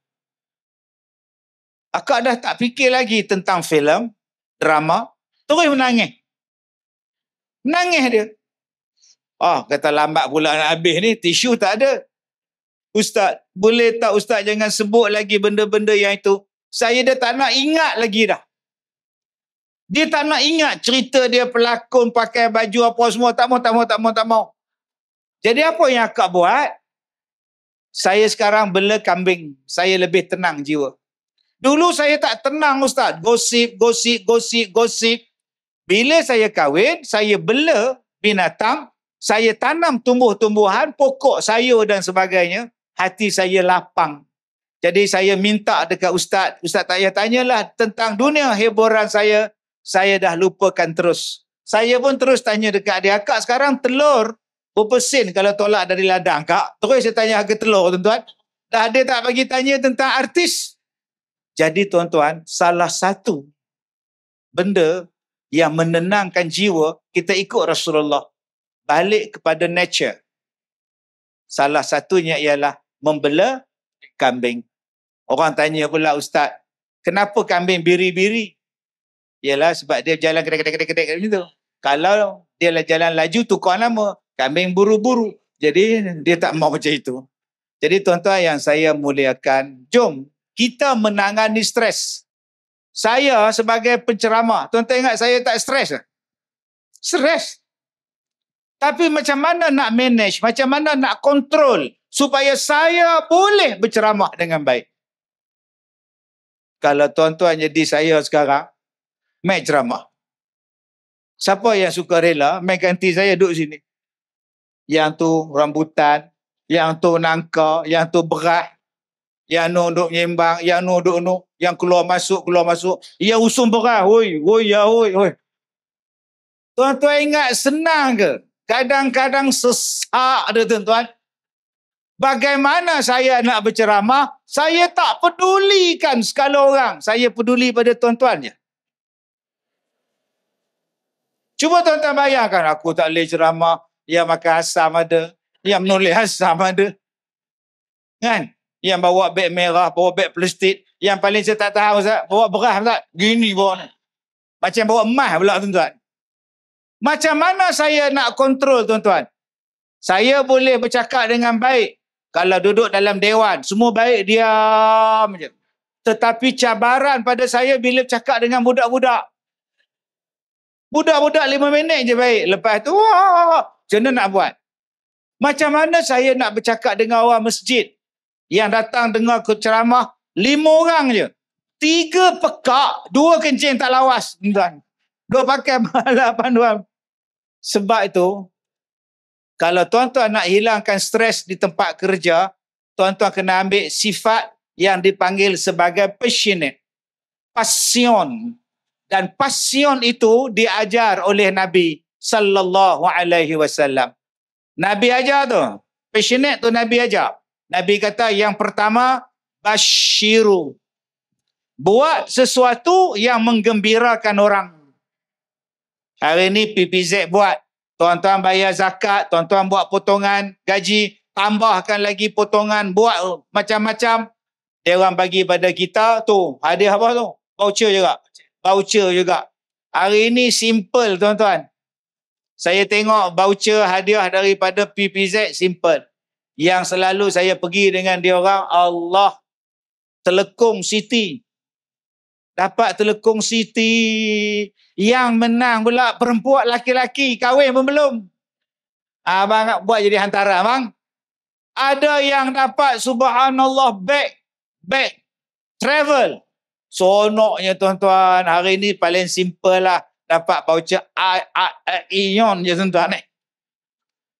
Akak dah tak fikir lagi tentang filem, drama, terus menangis. Menangis dia. Kata lambat pula nak habis ni, tisu tak ada. Ustaz, boleh tak Ustaz jangan sebut lagi benda-benda yang itu? Saya dah tak nak ingat lagi dah. Dia tak nak ingat cerita dia pelakon pakai baju apa semua. Tak mau. Jadi apa yang akak buat? Saya sekarang bela kambing. Saya lebih tenang jiwa. Dulu saya tak tenang Ustaz. Gosip. Bila saya kahwin, saya bela binatang. Saya tanam tumbuh-tumbuhan, pokok sayur dan sebagainya. Hati saya lapang. Jadi saya minta dekat Ustaz. Ustaz tak payah tanyalah tentang dunia hiburan saya. Saya dah lupakan terus. Saya pun terus tanya dekat dia, akak sekarang telur berapa sen kalau tolak dari ladang, kak? Terus saya tanya harga telur, tuan-tuan. Dah dia tak bagi tanya tentang artis. Jadi tuan-tuan, salah satu benda yang menenangkan jiwa, kita ikut Rasulullah. Balik kepada nature. Salah satunya ialah membela kambing. Orang tanya pula, Ustaz, kenapa kambing biri-biri? Ialah sebab dia jalan kedek-kedek macam tu. Kalau dia jalan laju, tukar nama. Kambing buru-buru. Jadi dia tak mau macam itu. Jadi tuan-tuan yang saya muliakan, jom kita menangani stres. Saya sebagai penceramah, tuan-tuan ingat saya tak stres? Stres. Tapi macam mana nak manage, macam mana nak kontrol supaya saya boleh berceramah dengan baik. Kalau tuan-tuan jadi saya sekarang, mai ceramah. Siapa yang suka rela, mai ganti saya duduk sini. Yang tu rambutan, yang tu nangka, yang tu beras, yang nu duduk menyembang, yang nu duduk nu, yang keluar masuk. Yang usung beras, hoi. Tuan-tuan ingat senang ke? Kadang-kadang sesak dia tuan-tuan. Bagaimana saya nak berceramah? Saya tak pedulikan skala orang. Saya peduli pada tuan-tuan je. Cuba tuan-tuan bayangkan, aku tak boleh ceramah, yang makan asam ada, yang menulis asam ada. Kan? Yang bawa beg merah, bawa beg plastik. Yang paling saya tak tahu, Ustaz, bawa beras, Ustaz. Gini bawa ni. Macam bawa emas pula, tuan-tuan. Macam mana saya nak kontrol, tuan-tuan? Saya boleh bercakap dengan baik. Kalau duduk dalam dewan, semua baik, diam je. Tetapi cabaran pada saya bila bercakap dengan budak-budak. Budak-budak 5 minit je baik. Lepas tu, macam mana nak buat? Macam mana saya nak bercakap dengan orang masjid yang datang dengar ceramah 5 orang je. 3 pekak, 2 kencing tak lawas. Tuan. 2 pakai malah panduan. Sebab itu, kalau tuan-tuan nak hilangkan stres di tempat kerja, tuan-tuan kena ambil sifat yang dipanggil sebagai passionate. Passion. Dan passion itu diajar oleh Nabi sallallahu alaihi wasallam. Nabi ajar tu. Passionate tu Nabi ajar. Nabi kata yang pertama, basyiru. Buat sesuatu yang menggembirakan orang. Hari ni PPZ buat. Tuan-tuan bayar zakat, tuan-tuan buat potongan gaji, tambahkan lagi potongan, buat macam-macam. Dia orang bagi pada kita tu, hadiah apa tu? Voucher juga. Hari ini simple, tuan-tuan. Saya tengok voucher hadiah daripada PPZ simple. Yang selalu saya pergi dengan dia orang, Allah, Telekung City. Dapat Telekung City. Yang menang pula perempuan laki-laki. Kahwin pun belum. Abang buat jadi hantaran, bang. Ada yang dapat, subhanallah, bag travel. Sonoknya, tuan-tuan. Hari ni paling simple lah. Dapat voucher Ion je, tuan-tuan.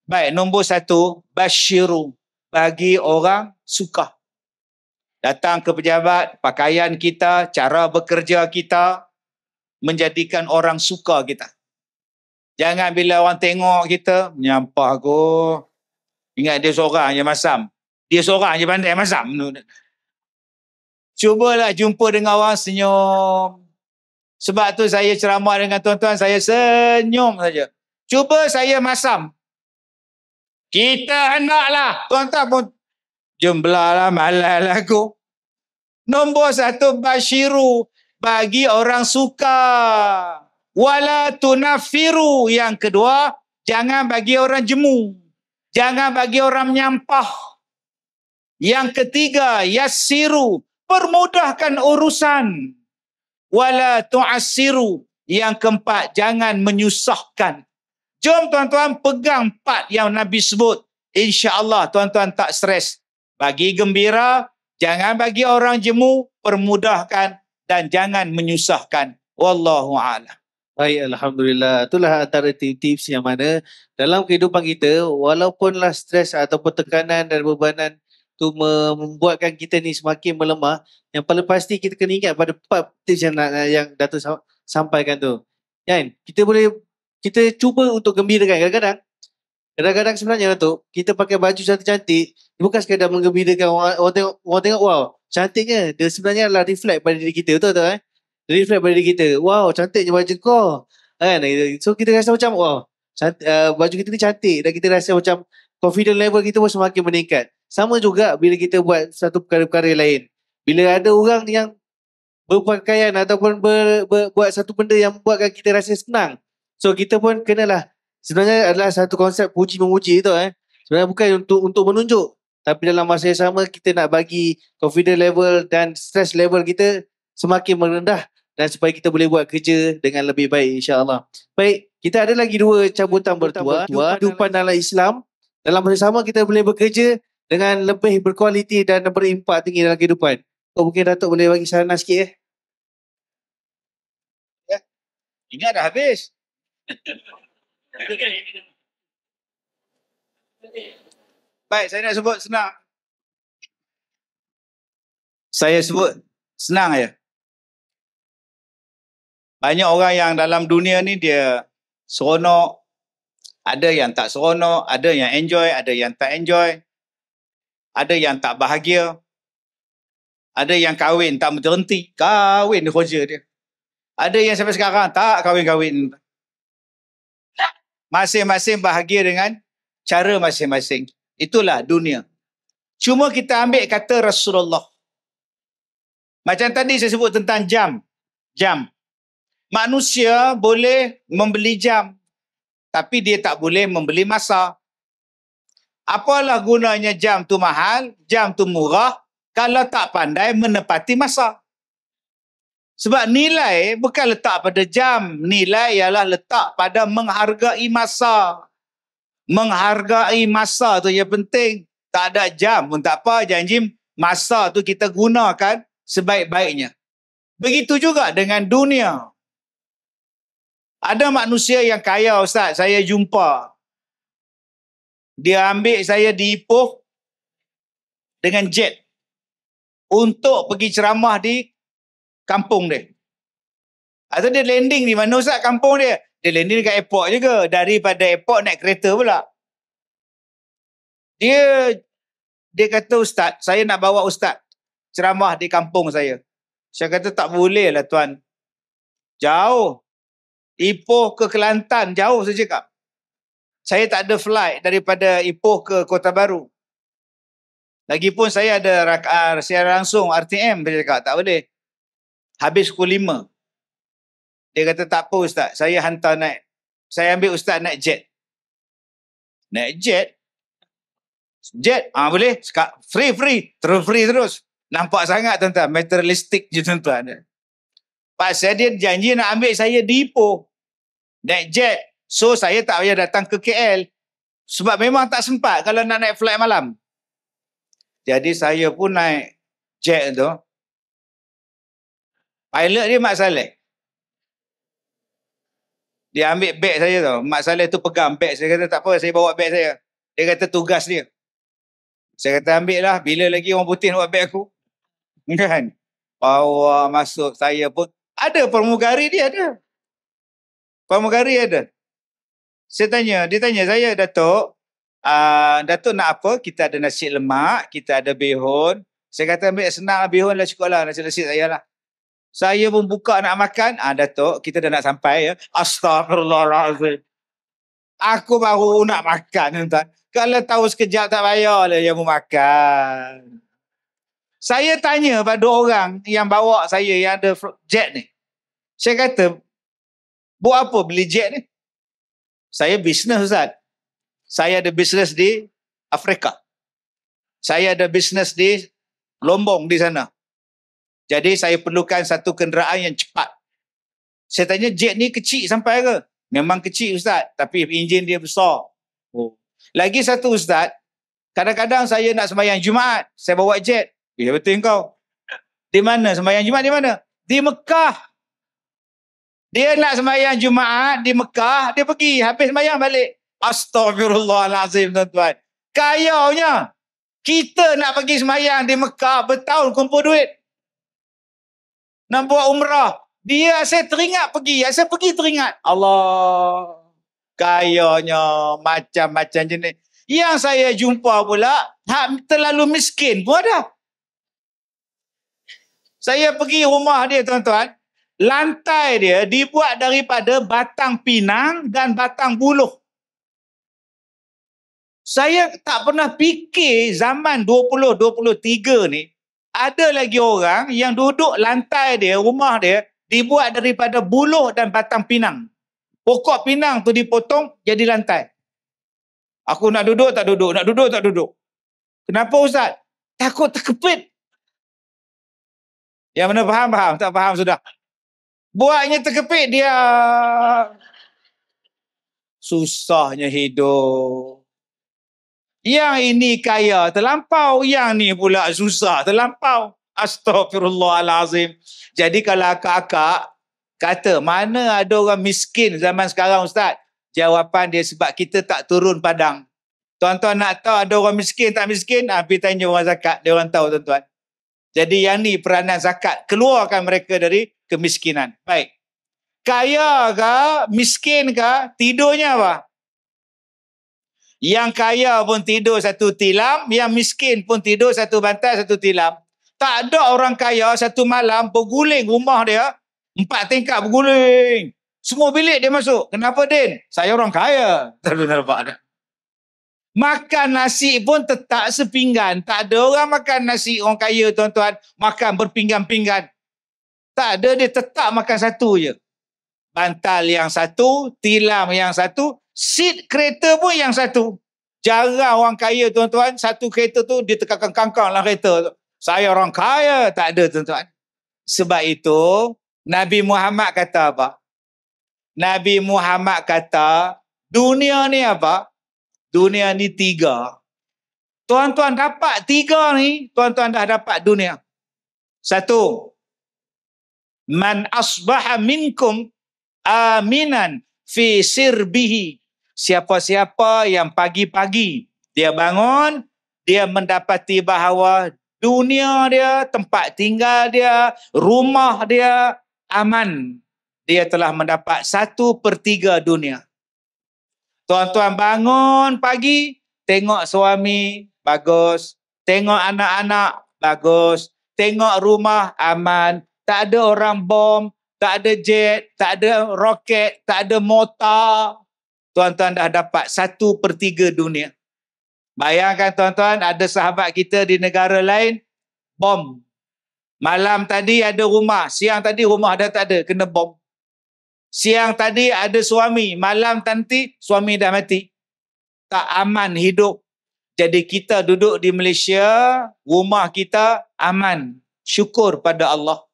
Baik, nombor 1, basyiru. Bagi orang suka. Datang ke pejabat, pakaian kita, cara bekerja kita, menjadikan orang suka kita. Jangan bila orang tengok kita, menyampah aku. Ingat dia seorang je masam. Dia seorang je pandai masam. Cubalah jumpa dengan orang senyum. Sebab tu saya ceramah dengan tuan-tuan, saya senyum saja. Cuba saya masam. Kita hendaklah. Tuan-tuan pun jumlah lah, malal aku. Nombor 1, basyiru. Bagi orang suka. Wala tunafiru. Yang kedua, jangan bagi orang jemu. Jangan bagi orang menyampah. Yang ketiga, yassiru. Permudahkan urusan. Wala tu'assiru. Yang keempat, jangan menyusahkan. Jom tuan-tuan pegang 4 yang Nabi sebut. InsyaAllah tuan-tuan tak stres. Bagi gembira, jangan bagi orang jemu, permudahkan dan jangan menyusahkan. Wallahu a'lam. Baik, Alhamdulillah. Itulah antara tips-tips yang mana dalam kehidupan kita, walaupunlah stres ataupun tekanan dan bebanan tu membuatkan kita ni semakin melemah, yang paling pasti kita kena ingat pada 4 tips yang Dato' sampaikan tu. Kan? Kita cuba untuk gembirakan. Kadang-kadang sebenarnya Dato', kita pakai baju cantik-cantik, bukan sekadar menggembirakan orang tengok, wow, cantiknya. Dia sebenarnya adalah reflect pada diri kita, betul-betul reflect pada diri kita. Wow, cantiknya baju kau. Kan? So kita rasa macam wow, baju kita ni cantik dan kita rasa macam confident level kita pun semakin meningkat. Sama juga bila kita buat satu perkara-perkara lain. Bila ada orang yang berpakaian ataupun buat satu benda yang membuatkan kita rasa senang. So kita pun kenalah. Sebenarnya adalah satu konsep puji-memuji tu. Sebenarnya bukan untuk menunjuk. Tapi dalam masa yang sama kita nak bagi confident level dan stress level kita semakin merendah. Dan supaya kita boleh buat kerja dengan lebih baik, insyaAllah. Baik, kita ada lagi 2 cabutan bertuah. Kehidupan dalam Islam. Dalam masa sama kita boleh bekerja dengan lebih berkualiti dan berimpak tinggi dalam kehidupan. Mungkin Datuk boleh bagi saran sikit Ya. Ingat dah habis. Baik, saya nak sebut senang. Saya sebut senang aja. Banyak orang yang dalam dunia ni dia seronok. Ada yang tak seronok, ada yang enjoy, ada yang tak enjoy. Ada yang tak bahagia. Ada yang kahwin tak berhenti. Kahwin kerja dia. Ada yang sampai sekarang tak kahwin-kahwin. Masing-masing bahagia dengan cara masing-masing. Itulah dunia. Cuma kita ambil kata Rasulullah. Macam tadi saya sebut tentang jam. Jam. Manusia boleh membeli jam. Tapi dia tak boleh membeli masa. Apalah gunanya jam tu mahal, jam tu murah, kalau tak pandai menepati masa. Sebab nilai bukan letak pada jam. Nilai ialah letak pada menghargai masa. Menghargai masa tu yang penting. Tak ada jam pun tak apa. Janji masa tu kita gunakan sebaik-baiknya. Begitu juga dengan dunia. Ada manusia yang kaya, Ustaz. Saya jumpa. Dia ambil saya di Ipoh dengan jet untuk pergi ceramah di kampung dia. Atau dia landing di mana, Ustaz, kampung dia? Dia landing dekat airport juga. Daripada airport naik kereta pula. Dia kata, Ustaz, saya nak bawa Ustaz ceramah di kampung saya. Saya kata, tak boleh lah, Tuan. Jauh. Ipoh ke Kelantan, jauh saya cakap. Saya tak ada flight daripada Ipoh ke Kota Baru. Lagipun saya ada siaran langsung RTM, saya cakap, tak boleh. Habis pukul 5. Dia kata, tak apa Ustaz, saya hantar naik. Saya ambil Ustaz naik jet. Naik jet? Jet? Boleh? Free. Terus free terus. Nampak sangat tuan-tuan, materialistik je tuan-tuan. Pasal dia janji nak ambil saya di Ipoh. Naik jet. So, saya tak payah datang ke KL. Sebab memang tak sempat kalau nak naik flight malam. Jadi, saya pun naik jet tu. Pilot dia Mak Saleh. Dia ambil beg saya tu. Mak Saleh tu pegang beg. Saya kata, tak apa, saya bawa beg saya. Dia kata, tugas dia. Saya kata, ambil lah. Bila lagi orang putih nak buat beg aku? Kan? Bawa masuk saya pun. Ada pramugari dia ada. Pramugari ada. Dia tanya saya, Datuk, Datuk nak apa? Kita ada nasi lemak, kita ada bihun. Saya kata ambil senang lah, bihun lah cukup lah, nasi-nasi saya lah. Saya pun buka nak makan. Datuk, kita dah nak sampai ya. Astaghfirullahaladzim. Aku baru nak makan, tuan. Kalau tahu sekejap tak payah lah yang mau makan. Saya tanya pada orang yang bawa saya yang ada jet ni. Saya kata, buat apa beli jet ni? Saya bisnes, Ustaz. Saya ada bisnes di Afrika. Saya ada bisnes di Lombong di sana. Jadi saya perlukan satu kenderaan yang cepat. Saya tanya, jet ni kecil sampai ke? Memang kecil, Ustaz. Tapi enjin dia besar. Lagi satu, Ustaz. Kadang-kadang saya nak sembahyang Jumaat. Saya bawa jet. Betul kau. Di mana sembahyang Jumaat? Di mana? Di Mekah. Dia nak sembahyang Jumaat di Mekah. Dia pergi. Habis sembahyang balik. Astaghfirullahalazim, tuan-tuan. Kayanya. Kita nak pergi sembahyang di Mekah. Bertahun kumpul duit. Nak buat umrah. Dia saya teringat pergi. Saya pergi teringat. Allah. Kayanya macam-macam jenis. Yang saya jumpa pula. Terlalu miskin pun ada. Saya pergi rumah dia, tuan-tuan. Lantai dia dibuat daripada batang pinang dan batang buluh. Saya tak pernah fikir zaman 2023 ni, ada lagi orang yang duduk lantai dia, rumah dia, dibuat daripada buluh dan batang pinang. Pokok pinang tu dipotong jadi lantai. Aku nak duduk tak duduk, nak duduk tak duduk. Kenapa, Ustaz? Takut terkepit. Yang mana faham, tak faham sudah. Buatnya terkepit dia. Susahnya hidup. Yang ini kaya terlampau, yang ni pula susah terlampau. Astaghfirullahalazim. Jadi kalau akak-akak kata mana ada orang miskin zaman sekarang, Ustaz? Jawapan dia sebab kita tak turun padang. Tuan-tuan nak tahu ada orang miskin tak miskin? Pergi tanya orang zakat, dia orang tahu, tuan-tuan. Jadi yang ni peranan zakat, keluarkan mereka dari kemiskinan. Baik. Kaya ke, miskin ke, tidurnya apa? Yang kaya pun tidur satu tilam, yang miskin pun tidur satu bantal, satu tilam. Tak ada orang kaya satu malam berguling rumah dia, 4 tingkat berguling. Semua bilik dia masuk. Kenapa, Din? Saya orang kaya. Tak nampak dah. Makan nasi pun tetap sepinggan. Tak ada orang makan nasi orang kaya, tuan-tuan, makan berpinggan-pinggan. Tak ada, dia tetap makan satu je. Bantal yang satu, tilam yang satu, seat kereta pun yang satu. Jarang orang kaya, tuan-tuan, satu kereta tu dia tekankan kangkang dalam kereta tu. Saya orang kaya. Tak ada, tuan-tuan. Sebab itu, Nabi Muhammad kata apa? Nabi Muhammad kata, dunia ni apa? Dunia ni 3. Tuan-tuan dapat 3 ni, tuan-tuan dah dapat dunia. 1. Man asbaha minkum aminan fi sirbihi. Siapa-siapa yang pagi-pagi dia bangun, dia mendapati bahawa dunia dia, tempat tinggal dia, rumah dia aman. Dia telah mendapat 1/3 dunia. Tuan-tuan bangun pagi, tengok suami, bagus. Tengok anak-anak, bagus. Tengok rumah, aman. Tak ada orang bom, tak ada jet, tak ada roket, tak ada motor. Tuan-tuan dah dapat 1/3 dunia. Bayangkan, tuan-tuan, ada sahabat kita di negara lain, bom. Malam tadi ada rumah, siang tadi rumah dah tak ada, kena bom. Siang tadi ada suami, malam nanti suami dah mati. Tak aman hidup. Jadi kita duduk di Malaysia, rumah kita aman. Syukur pada Allah.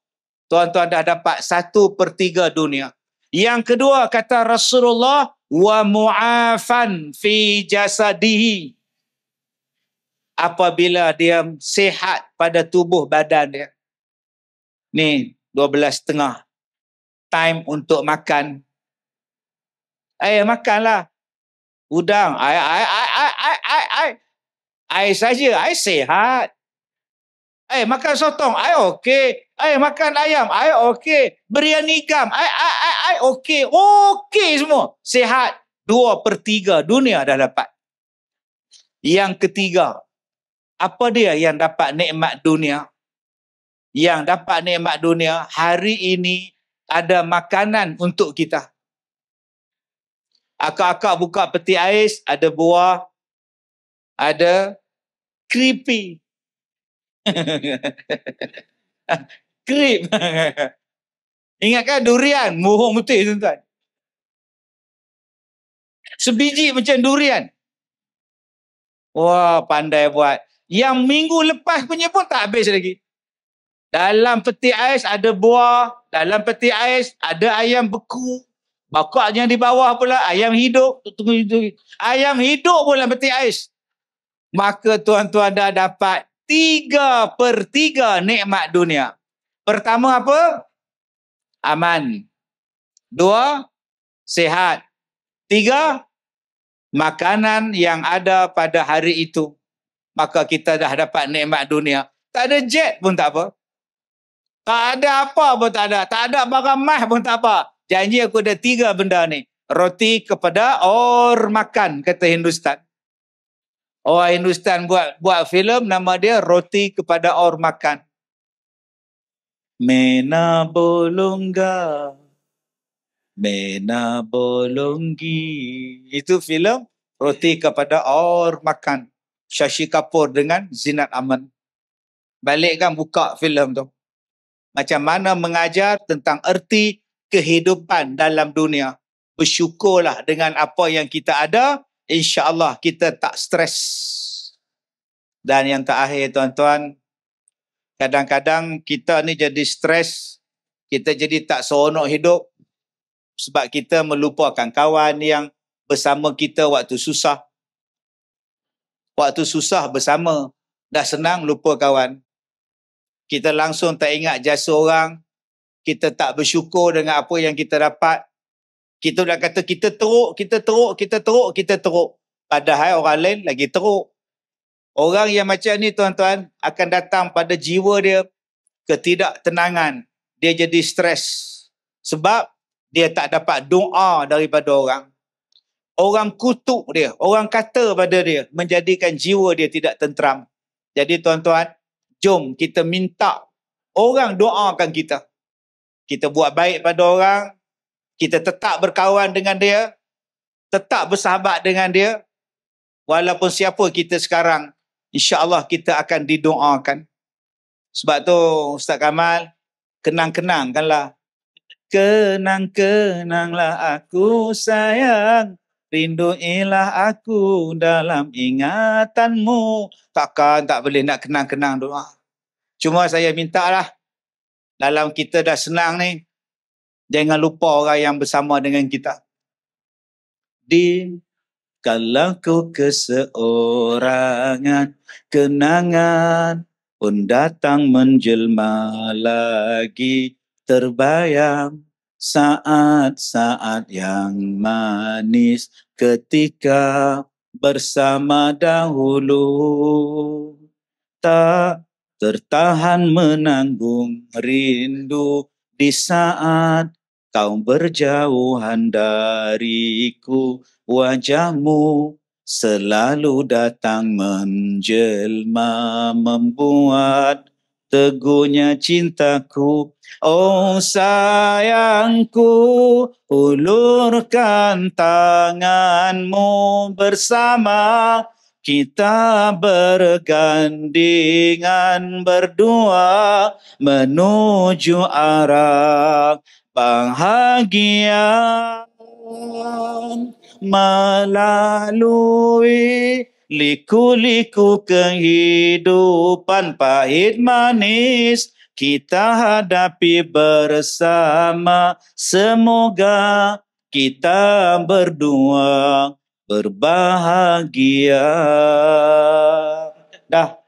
Tuan-tuan dah dapat 1/3 dunia. Yang kedua kata Rasulullah, wa mu'afan fi jasadihi. Apabila dia sihat pada tubuh badan dia. Ni 12.30. Time untuk makan. Makanlah. Udang. I saja. I sihat. Makan sotong. I okey. Makan ayam. I okey. Biryani gam. I okey. Okey semua. Sihat. 2/3 dunia dah dapat. Yang ketiga, apa dia yang dapat nikmat dunia? Yang dapat nikmat dunia, hari ini ada makanan untuk kita. Akak-akak buka peti ais, ada buah, ada keripik. Krip. Ingatkan durian, mohong putih tuan-tuan. Sebiji macam durian. Wah, pandai buat. Yang minggu lepas punya pun tak habis lagi. Dalam peti ais ada buah, dalam peti ais ada ayam beku. Bakaknya di bawah pula ayam hidup. Ayam hidup pula peti ais. Maka tuan-tuan dah dapat 3/3 nikmat dunia. Pertama apa? Aman. 2, sihat. 3, makanan yang ada pada hari itu. Maka kita dah dapat nikmat dunia. Tak ada jet pun tak apa. Tak ada apa pun tak ada. Tak ada barang mah pun tak apa. Janji aku ada 3 benda ni. Roti kepada or makan, kata Hindustan. Orang Hindustan buat filem, nama dia Roti kepada Or Makan. Mena bolongga, mena bolonggi. Itu filem Roti kepada Or Makan. Shashi Kapoor dengan Zinat Aman. Balik kan buka filem tu. Macam mana mengajar tentang erti kehidupan dalam dunia. Bersyukurlah dengan apa yang kita ada. InsyaAllah kita tak stres. Dan yang terakhir tuan-tuan, kadang-kadang kita ni jadi stres, kita jadi tak seronok hidup sebab kita melupakan kawan yang bersama kita waktu susah. Waktu susah bersama, dah senang lupa kawan. Kita langsung tak ingat jasa orang, kita tak bersyukur dengan apa yang kita dapat. Kita dah kata kita teruk. Padahal orang lain lagi teruk. Orang yang macam ni tuan-tuan akan datang pada jiwa dia ketidaktenangan. Dia jadi stres. Sebab dia tak dapat doa daripada orang. Orang kutuk dia. Orang kata pada dia. Menjadikan jiwa dia tidak tenteram. Jadi tuan-tuan, jom kita minta orang doakan kita. Kita buat baik pada orang. Kita tetap berkawan dengan dia. Tetap bersahabat dengan dia. Walaupun siapa kita sekarang, InsyaAllah kita akan didoakan. Sebab tu Ustaz Kamal, kenang-kenangkanlah. Kenang-kenanglah aku sayang, rinduilah aku dalam ingatanmu. Takkan tak boleh nak kenang-kenang doa. Cuma saya mintalah, dalam kita dah senang ni, jangan lupa orang yang bersama dengan kita. Kalau ku keseorangan, kenangan pun datang menjelma lagi, terbayang saat-saat yang manis ketika bersama dahulu. Tak tertahan menanggung rindu di saat kau berjauhan dariku. Wajahmu selalu datang menjelma, membuat teguhnya cintaku. Oh sayangku, ulurkan tanganmu bersama. Kita bergandingan berdua menuju arah bahagia. Melalui liku-liku kehidupan pahit manis, kita hadapi bersama. Semoga kita berdua berbahagia. Dah.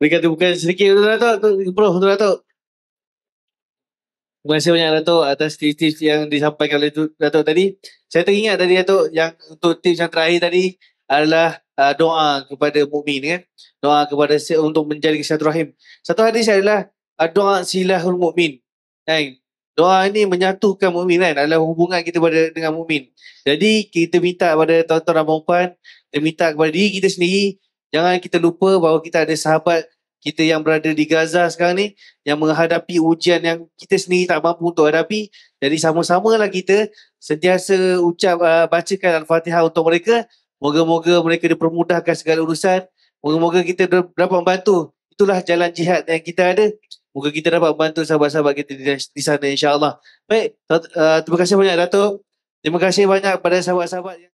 Berikan tepukan sedikit untuk Datuk. Bro, untuk Datuk. Terima kasih banyak Datuk atas tips-tips yang disampaikan oleh Datuk tadi. Saya teringat tadi Datuk, yang untuk tips yang terakhir tadi adalah doa kepada mukmin kan. Doa kepada untuk menjadi silaturahim. Satu hadis adalah doa silahul mukmin. Kan? Doa ini menyatukan mukmin kan, adalah hubungan kita dengan mukmin. Jadi kita minta kepada tuan-tuan dan puan, kita minta kepada diri kita sendiri, jangan kita lupa bahawa kita ada sahabat kita yang berada di Gaza sekarang ni, yang menghadapi ujian yang kita sendiri tak mampu untuk hadapi. Jadi sama-samalah kita sentiasa bacakan Al-Fatihah untuk mereka. Moga-moga mereka dipermudahkan segala urusan. Moga-moga kita dapat membantu. Itulah jalan jihad yang kita ada. Moga kita dapat membantu sahabat-sahabat kita di sana, insya-Allah. Baik, terima kasih banyak Datuk. Terima kasih banyak kepada sahabat-sahabat yang